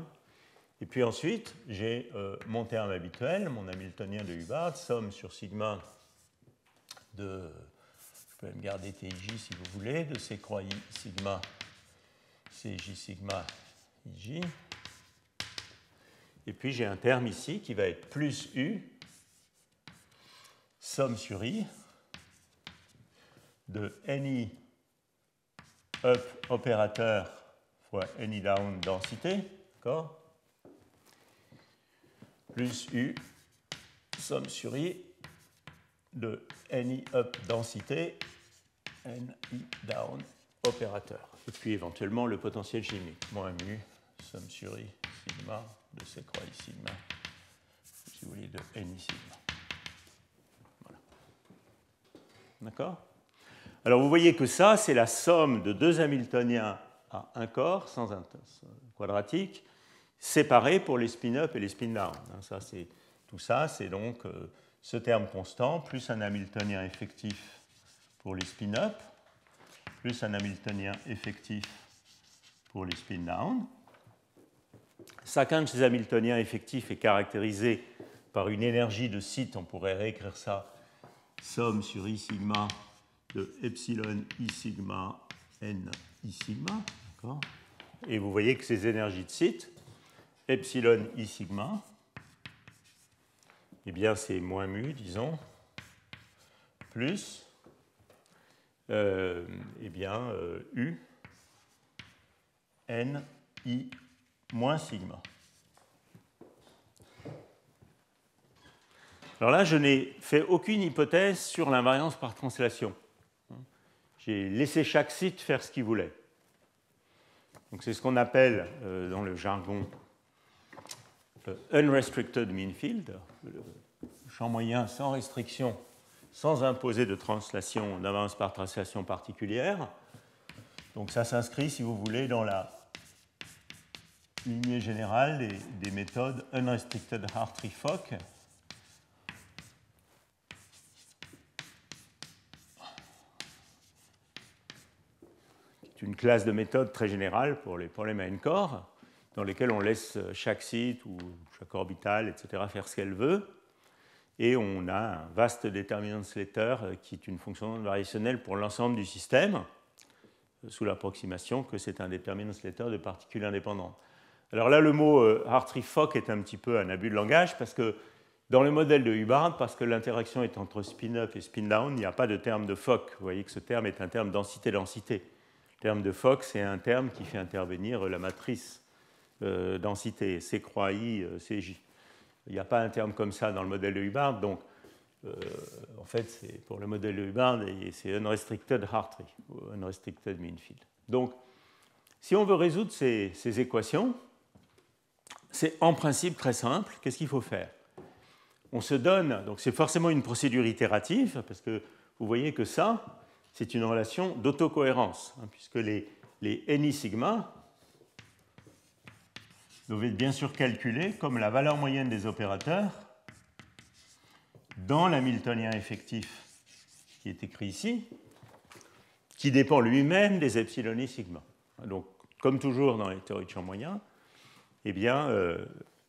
Et puis ensuite, j'ai mon terme habituel, mon Hamiltonien de Hubbard, somme sur sigma de, je peux même garder TJ si vous voulez, de C croix I sigma, CJ sigma, IJ. Et puis j'ai un terme ici qui va être plus U, somme sur I, de NI up opérateur fois NI down densité, d'accord, plus U, somme sur I, de NI up densité, NI down opérateur. Et puis éventuellement le potentiel chimique, moins mu, somme sur I, sigma, de C croix I sigma, si vous voulez, de NI sigma. Voilà. D'accord? Alors vous voyez que ça, c'est la somme de deux Hamiltoniens à un corps, sans un quadratique, séparés pour les spin-up et les spin-down. Tout ça, c'est donc ce terme constant, plus un Hamiltonien effectif pour les spin-up, plus un Hamiltonien effectif pour les spin-down. Chacun de ces Hamiltoniens effectifs est caractérisé par une énergie de site, on pourrait réécrire ça, somme sur I sigma de epsilon I sigma n I sigma. Et vous voyez que ces énergies de site, epsilon I sigma, eh bien c'est moins mu, disons, plus eh bien, U n I moins sigma. Alors là, je n'ai fait aucune hypothèse sur l'invariance par translation. J'ai laissé chaque site faire ce qu'il voulait. Donc c'est ce qu'on appelle dans le jargon unrestricted mean field, le champ moyen sans restriction, sans imposer de translation, d'invariance par translation particulière. Donc ça s'inscrit, si vous voulez, dans la lignée générale des méthodes unrestricted Hartree-Fock. C'est une classe de méthodes très générale pour les problèmes à n-corps, dans lesquels on laisse chaque site ou chaque orbitale, etc., faire ce qu'elle veut. Et on a un vaste déterminant de Slater qui est une fonction variationnelle pour l'ensemble du système, sous l'approximation que c'est un déterminant de Slater de particules indépendantes. Alors là, le mot Hartree-Fock est un petit peu un abus de langage, parce que dans le modèle de Hubbard, parce que l'interaction est entre spin-up et spin-down, il n'y a pas de terme de Fock. Vous voyez que ce terme est un terme densité-densité. Le terme de Fock, c'est un terme qui fait intervenir la matrice densité, C croix I, CJ. Il n'y a pas un terme comme ça dans le modèle de Hubbard, donc en fait, c'est pour le modèle de Hubbard, c'est unrestricted Hartree, ou unrestricted mean field. Donc, si on veut résoudre ces équations, c'est en principe très simple. Qu'est-ce qu'il faut faire? On se donne, donc c'est forcément une procédure itérative, parce que vous voyez que ça, c'est une relation d'autocohérence, hein, puisque les NI sigma doivent être bien sûr calculés comme la valeur moyenne des opérateurs dans l'Hamiltonien effectif qui est écrit ici, qui dépend lui-même des epsilon I sigma. Donc, comme toujours dans les théories de champ moyen, eh bien,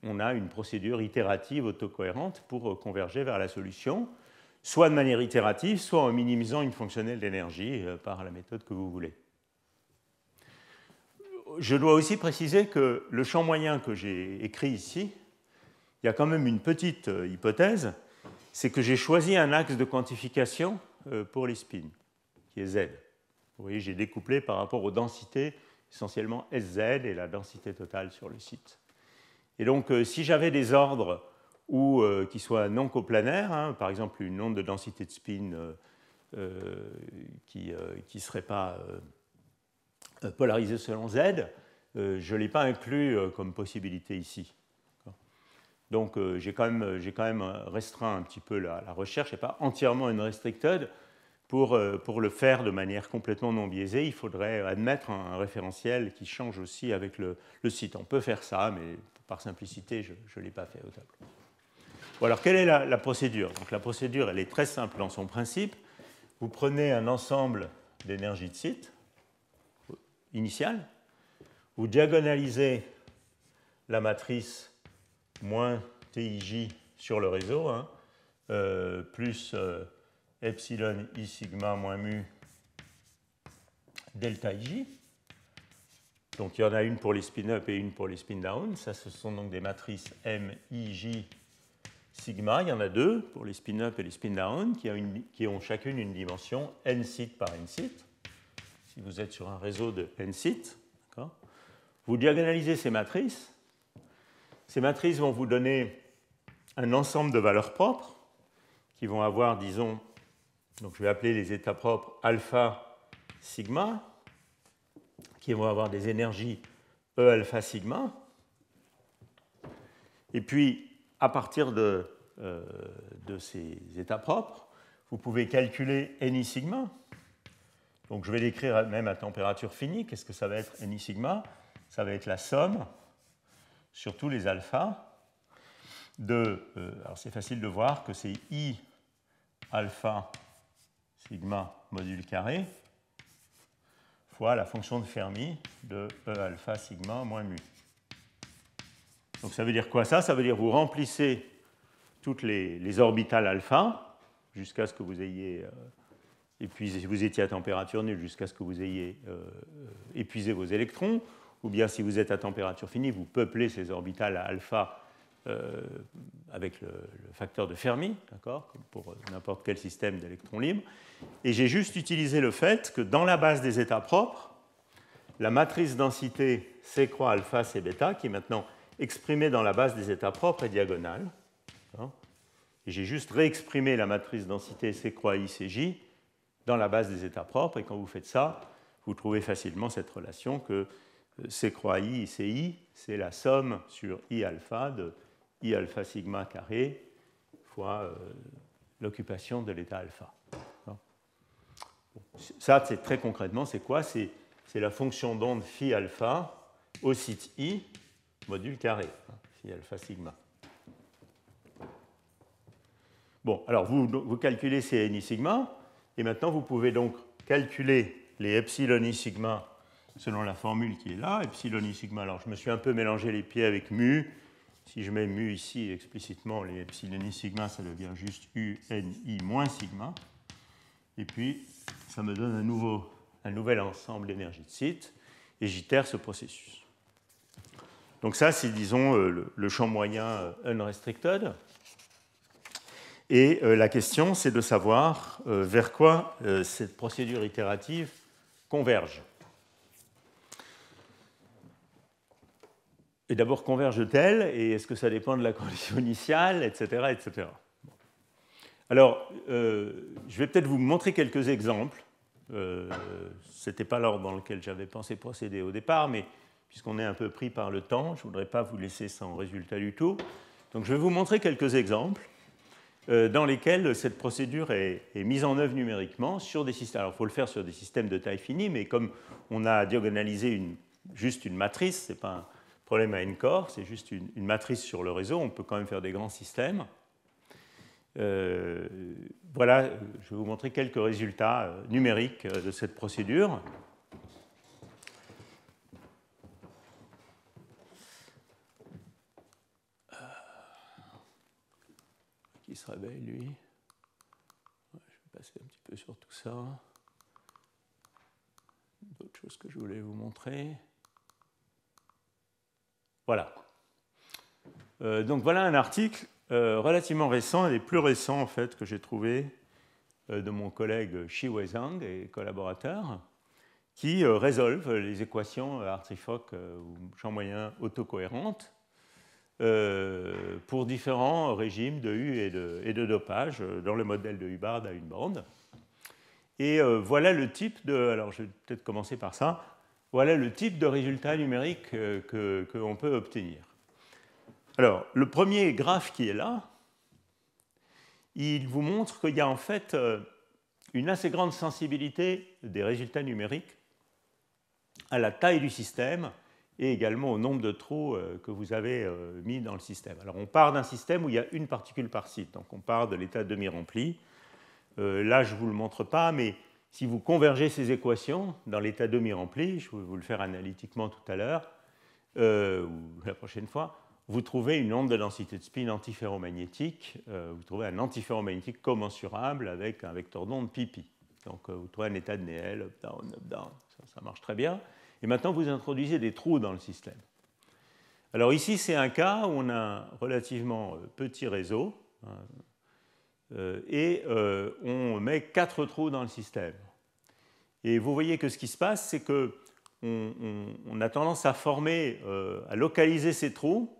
on a une procédure itérative autocohérente pour converger vers la solution, soit de manière itérative, soit en minimisant une fonctionnelle d'énergie par la méthode que vous voulez. Je dois aussi préciser que le champ moyen que j'ai écrit ici, il y a quand même une petite hypothèse, c'est que j'ai choisi un axe de quantification pour les spins, qui est Z. Vous voyez, j'ai découplé par rapport aux densités, essentiellement SZ et la densité totale sur le site. Et donc, si j'avais des ordres qui soient non coplanaires, hein, par exemple une onde de densité de spin qui ne serait pas polarisée selon Z, je ne l'ai pas inclus comme possibilité ici. Donc, j'ai quand même restreint un petit peu la recherche, et pas entièrement unrestricted, pour le faire de manière complètement non biaisée, il faudrait admettre un référentiel qui change aussi avec le site. On peut faire ça, mais par simplicité, je ne l'ai pas fait au tableau. Bon, alors, quelle est la procédure? Donc, la procédure, elle est très simple dans son principe. Vous prenez un ensemble d'énergie de site initiale, vous diagonalisez la matrice moins TIJ sur le réseau, hein, plus epsilon I sigma moins mu delta IJ. Donc il y en a une pour les spin-up et une pour les spin-down. Ça, ce sont donc des matrices M, I, J, sigma. Il y en a deux pour les spin-up et les spin-down qui ont chacune une dimension n sites par n sites. Si vous êtes sur un réseau de n sites, vous diagonalisez ces matrices. Ces matrices vont vous donner un ensemble de valeurs propres qui vont avoir, disons, donc je vais appeler les états propres alpha, sigma, qui vont avoir des énergies E alpha sigma. Et puis, à partir de ces états propres, vous pouvez calculer Ni sigma. Donc je vais l'écrire même à température finie. Qu'est-ce que ça va être Ni sigma? Ça va être la somme sur tous les alphas de... alors c'est facile de voir que c'est I alpha sigma module carré fois la fonction de Fermi de E alpha sigma moins mu. Donc ça veut dire quoi ça? Ça veut dire que vous remplissez toutes les orbitales alpha jusqu'à ce que vous ayez épuisé, vous étiez à température nulle jusqu'à ce que vous ayez épuisé vos électrons, ou bien si vous êtes à température finie, vous peuplez ces orbitales à alpha avec le facteur de Fermi, d'accord, comme pour n'importe quel système d'électrons libres. Et j'ai juste utilisé le fait que dans la base des états propres, la matrice densité C croix alpha C bêta, qui est maintenant exprimée dans la base des états propres, est diagonale. Et j'ai juste réexprimé la matrice densité C croix I C J dans la base des états propres. Et quand vous faites ça, vous trouvez facilement cette relation que C croix I CI, c'est la somme sur I alpha de I alpha sigma carré fois l'occupation de l'état alpha. Ça, c'est très concrètement, c'est quoi? C'est la fonction d'onde phi alpha au site I module carré, phi alpha sigma. Bon, alors vous calculez ces Ni sigma, et maintenant vous pouvez donc calculer les epsilon I sigma selon la formule qui est là, epsilon I sigma. Alors je me suis un peu mélangé les pieds avec mu. Si je mets mu ici explicitement, les epsilon I sigma, ça devient juste UNI moins sigma. Et puis, ça me donne un nouvel ensemble d'énergie de site, et j'itère ce processus. Donc ça, c'est, disons, le champ moyen unrestricted. Et la question, c'est de savoir vers quoi cette procédure itérative converge. Et d'abord, converge-t-elle? Et est-ce que ça dépend de la condition initiale, etc. etc. Alors, je vais peut-être vous montrer quelques exemples. Ce n'était pas l'ordre dans lequel j'avais pensé procéder au départ, mais puisqu'on est un peu pris par le temps, je ne voudrais pas vous laisser sans résultat du tout. Donc, je vais vous montrer quelques exemples dans lesquels cette procédure est mise en œuvre numériquement sur des systèmes. Alors, il faut le faire sur des systèmes de taille finie, mais comme on a diagonalisé juste une matrice, ce n'est pas un problème à n-corps, c'est juste une matrice sur le réseau, on peut quand même faire des grands systèmes. Voilà, je vais vous montrer quelques résultats numériques de cette procédure. Qui se réveille, lui? Je vais passer un petit peu sur tout ça. D'autres choses que je voulais vous montrer. Voilà. Donc voilà un article relativement récent, un des plus récents en fait que j'ai trouvé de mon collègue Shiwei Zhang et collaborateurs, qui résolvent les équations Hartree-Fock ou champ moyen autocohérentes pour différents régimes de U et de dopage dans le modèle de Hubbard à une bande. Et voilà le type de... Alors je vais peut-être commencer par ça. Voilà le type de résultat numérique qu'on peut obtenir. Alors, le premier graphe qui est là, il vous montre qu'il y a en fait une assez grande sensibilité des résultats numériques à la taille du système et également au nombre de trous que vous avez mis dans le système. Alors on part d'un système où il y a une particule par site, donc on part de l'état demi-rempli. Là, je ne vous le montre pas, mais si vous convergez ces équations dans l'état demi-rempli, je vais vous le faire analytiquement tout à l'heure, ou la prochaine fois, vous trouvez une onde de densité de spin antiferromagnétique, vous trouvez un antiferromagnétique commensurable avec un vecteur d'onde pi. Donc vous trouvez un état de Néel, up-down, ça marche très bien. Et maintenant, vous introduisez des trous dans le système. Alors ici, c'est un cas où on a un relativement petit réseau, et on met 4 trous dans le système. Et vous voyez que ce qui se passe, c'est qu'on a tendance à former, à localiser ces trous.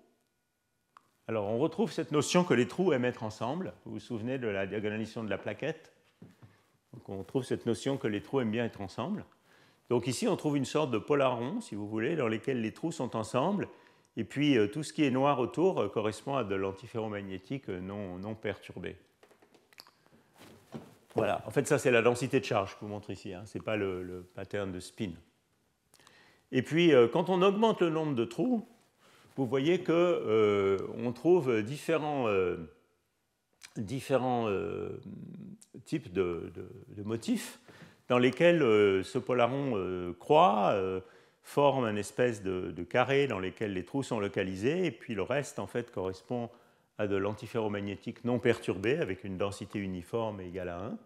Alors on retrouve cette notion que les trous aiment être ensemble. Vous vous souvenez de la diagonalisation de la plaquette? Donc on trouve cette notion que les trous aiment bien être ensemble. Donc ici, on trouve une sorte de polaron, si vous voulez, dans lesquels les trous sont ensemble. Et puis tout ce qui est noir autour correspond à de l'antiferromagnétique non perturbé. Voilà, en fait, ça c'est la densité de charge que je vous montre ici, hein. Ce n'est pas le pattern de spin. Et puis, quand on augmente le nombre de trous, vous voyez qu'on trouve différents types de motifs dans lesquels ce polaron croît, forme une espèce de carré dans lequel les trous sont localisés, et puis le reste, en fait, correspond à de l'antiferromagnétique non perturbé avec une densité uniforme égale à 1.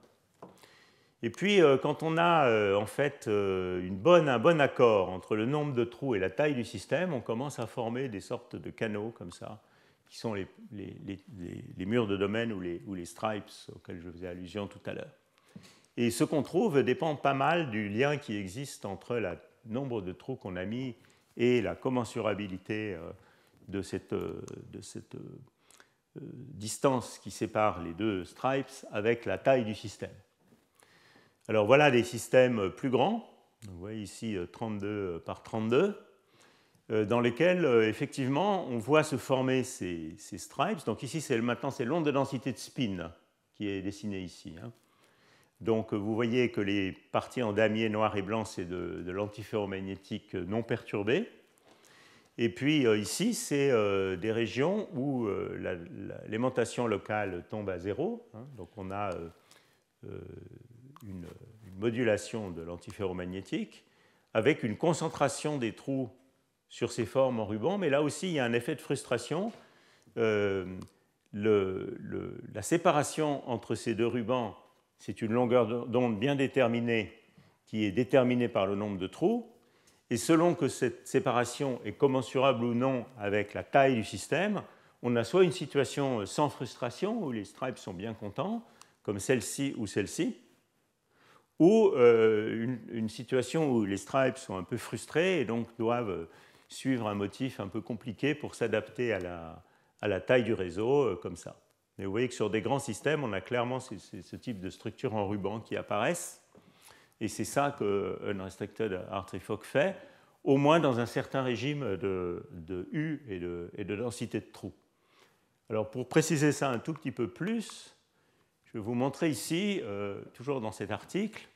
Et puis, quand on a en fait un bon accord entre le nombre de trous et la taille du système, on commence à former des sortes de canaux comme ça, qui sont les murs de domaine ou les stripes auxquels je faisais allusion tout à l'heure. Et ce qu'on trouve dépend pas mal du lien qui existe entre le nombre de trous qu'on a mis et la commensurabilité de cette distance qui sépare les deux stripes avec la taille du système. Alors voilà des systèmes plus grands, vous voyez ici 32 par 32, dans lesquels effectivement on voit se former ces stripes. Donc ici maintenant c'est l'onde de densité de spin qui est dessinée ici, hein. Donc vous voyez que les parties en damier noir et blanc c'est de l'antiferromagnétique non perturbé. Et puis ici, c'est des régions où l'aimantation locale tombe à zéro, hein. Donc on a une modulation de l'antiferromagnétique avec une concentration des trous sur ces formes en ruban, mais là aussi il y a un effet de frustration. La séparation entre ces deux rubans, c'est une longueur d'onde bien déterminée qui est déterminée par le nombre de trous. Et selon que cette séparation est commensurable ou non avec la taille du système, on a soit une situation sans frustration, où les stripes sont bien contents, comme celle-ci ou celle-ci, ou une situation où les stripes sont un peu frustrés et donc doivent suivre un motif un peu compliqué pour s'adapter à la taille du réseau, comme ça. Mais vous voyez que sur des grands systèmes, on a clairement ce type de structures en ruban qui apparaissent. Et c'est ça que Unrestricted Hartree-Fock fait, au moins dans un certain régime de U et de densité de trous. Alors pour préciser ça un tout petit peu plus, je vais vous montrer ici, toujours dans cet article,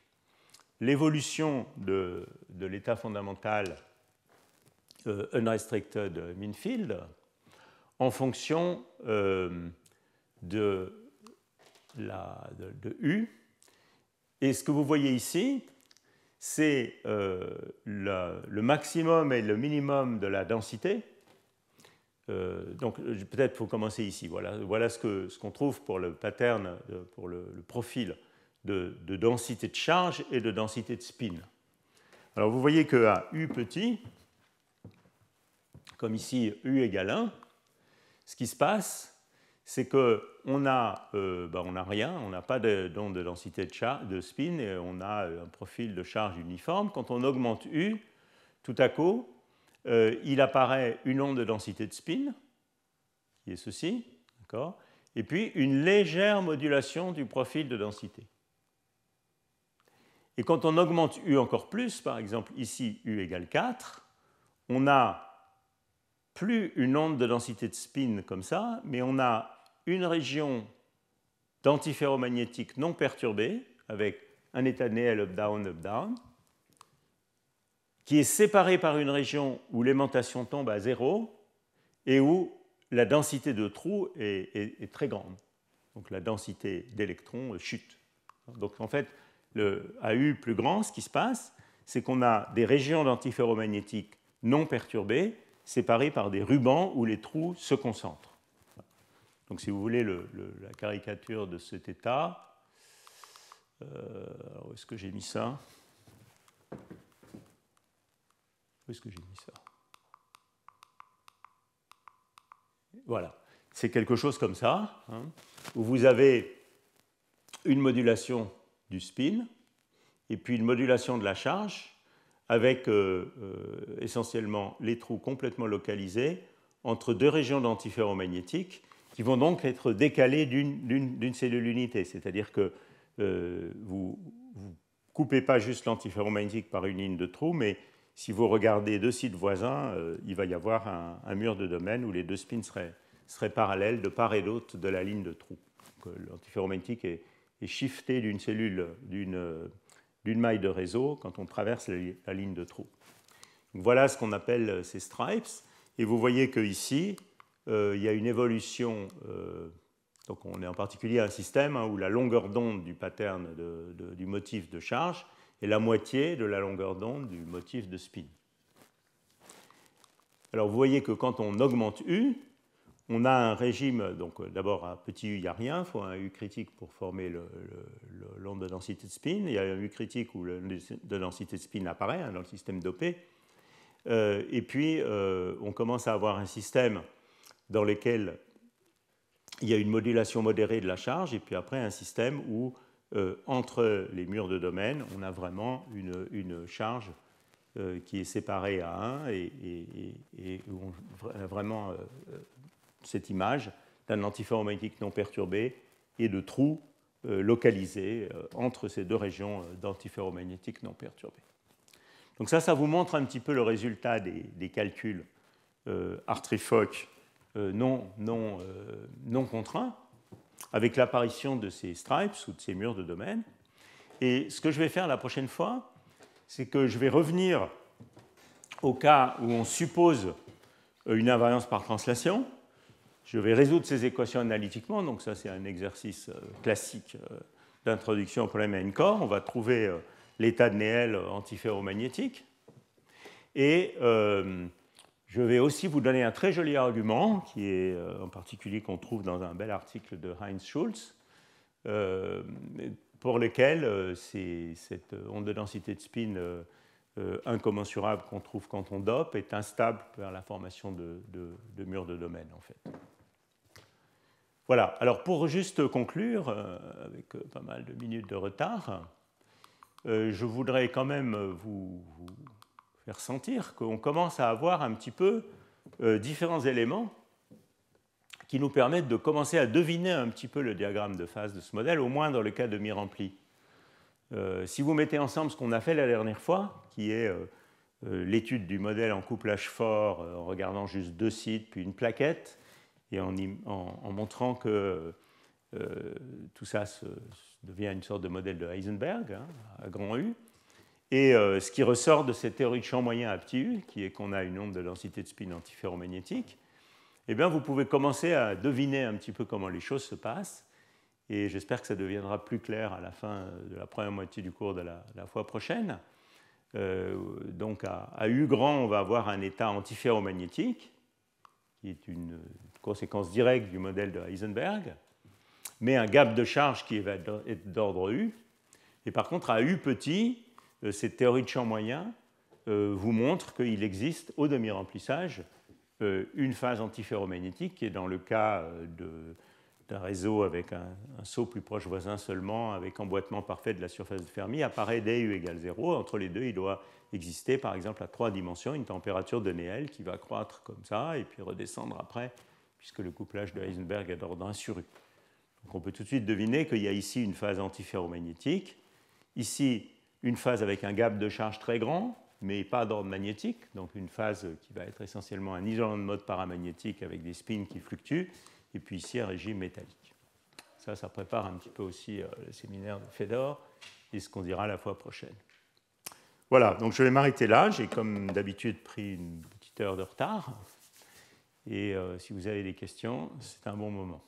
l'évolution de l'état fondamental Unrestricted Mean Field en fonction de U. Et ce que vous voyez ici, c'est le maximum et le minimum de la densité. Donc peut-être il faut commencer ici. Voilà ce qu'on trouve pour le pattern, pour le profil de densité de charge et de densité de spin. Alors vous voyez qu'à U petit, comme ici U égale 1, ce qui se passe, c'est qu'on n'a rien, on n'a pas d'onde de densité de spin, et on a un profil de charge uniforme. Quand on augmente U, tout à coup, il apparaît une onde de densité de spin, qui est ceci, d'accord, et puis une légère modulation du profil de densité. Et quand on augmente U encore plus, par exemple ici U égale 4, on n'a plus une onde de densité de spin comme ça, mais on a une région d'antiferromagnétique non perturbée avec un état de Néel up-down, qui est séparé par une région où l'aimantation tombe à 0 et où la densité de trous est très grande. Donc la densité d'électrons chute. Donc en fait, à U plus grand, ce qui se passe, c'est qu'on a des régions d'antiferromagnétique non perturbées, séparées par des rubans où les trous se concentrent. Donc si vous voulez la caricature de cet état, où est-ce que j'ai mis ça? Où est-ce que j'ai mis ça? Voilà, c'est quelque chose comme ça, hein, où vous avez une modulation du spin et puis une modulation de la charge avec essentiellement les trous complètement localisés entre deux régions d'antiferromagnétique qui vont donc être décalées d'une cellule unité. C'est-à-dire que vous ne coupez pas juste l'antiferromagnétique par une ligne de trous, mais si vous regardez deux sites voisins, il va y avoir un mur de domaine où les deux spins seraient parallèles de part et d'autre de la ligne de trous. L'antiferromagnétique est shifté d'une cellule, d'une maille de réseau quand on traverse la ligne de trous. Donc voilà ce qu'on appelle ces stripes. Et vous voyez qu'ici, il y a une évolution. Donc on est en particulier un système où la longueur d'onde du pattern du motif de charge est la moitié de la longueur d'onde du motif de spin. Alors vous voyez que quand on augmente U, on a un régime, donc d'abord à petit u, il n'y a rien, il faut un U critique pour former l'onde de densité de spin. Il y a un U critique où l'onde de densité de spin apparaît dans le système dopé. Et puis on commence à avoir un système dans lequel il y a une modulation modérée de la charge, et puis après un système où entre les murs de domaine, on a vraiment une charge qui est séparée à 1 et où on a vraiment cette image d'un antiferromagnétique non perturbé et de trous localisés entre ces deux régions d'antiferromagnétique non perturbés. Donc ça vous montre un petit peu le résultat des calculs Hartree-Fock non contraints, avec l'apparition de ces stripes ou de ces murs de domaine. Et ce que je vais faire la prochaine fois, c'est que je vais revenir au cas où on suppose une invariance par translation. Je vais résoudre ces équations analytiquement, donc ça c'est un exercice classique d'introduction au problème à N-core. On va trouver l'état de Néel antiferromagnétique. Et je vais aussi vous donner un très joli argument, qui est en particulier qu'on trouve dans un bel article de Heinz Schulz, pour lequel cette onde de densité de spin incommensurable qu'on trouve quand on dope est instable vers la formation de murs de domaine, en fait. Voilà, alors pour juste conclure, avec pas mal de minutes de retard, je voudrais quand même vous faire sentir qu'on commence à avoir un petit peu différents éléments qui nous permettent de commencer à deviner un petit peu le diagramme de phase de ce modèle, au moins dans le cas de mi-rempli. Si vous mettez ensemble ce qu'on a fait la dernière fois, qui est l'étude du modèle en couplage fort, en regardant juste deux sites, puis une plaquette, et en montrant que tout ça devient une sorte de modèle de Heisenberg, à grand U. Et ce qui ressort de cette théorie de champ moyen à petit u, qui est qu'on a une onde de densité de spin antiferromagnétique, eh bien, vous pouvez commencer à deviner un petit peu comment les choses se passent. Et j'espère que ça deviendra plus clair à la fin de la première moitié du cours de la fois prochaine. Donc à U grand, on va avoir un état antiferromagnétique, qui est une conséquence directe du modèle de Heisenberg, mais un gap de charge qui va être d'ordre U. Et par contre, à U petit, cette théorie de champ moyen vous montre qu'il existe au demi-remplissage une phase antiferromagnétique qui est dans le cas d'un réseau avec un saut plus proche voisin seulement, avec emboîtement parfait de la surface de Fermi, apparaît dès U égale 0. Entre les deux, il doit exister, par exemple, à 3 dimensions, une température de Néel qui va croître comme ça et puis redescendre après, puisque le couplage de Heisenberg est d'ordre 1 sur U. Donc on peut tout de suite deviner qu'il y a ici une phase antiferromagnétique, ici une phase avec un gap de charge très grand, mais pas d'ordre magnétique, donc une phase qui va être essentiellement un isolant de mode paramagnétique avec des spins qui fluctuent, et puis ici un régime métallique. Ça prépare un petit peu aussi le séminaire de Fedor et ce qu'on dira la fois prochaine. Voilà, donc je vais m'arrêter là. J'ai comme d'habitude pris une petite heure de retard. Et si vous avez des questions, c'est un bon moment.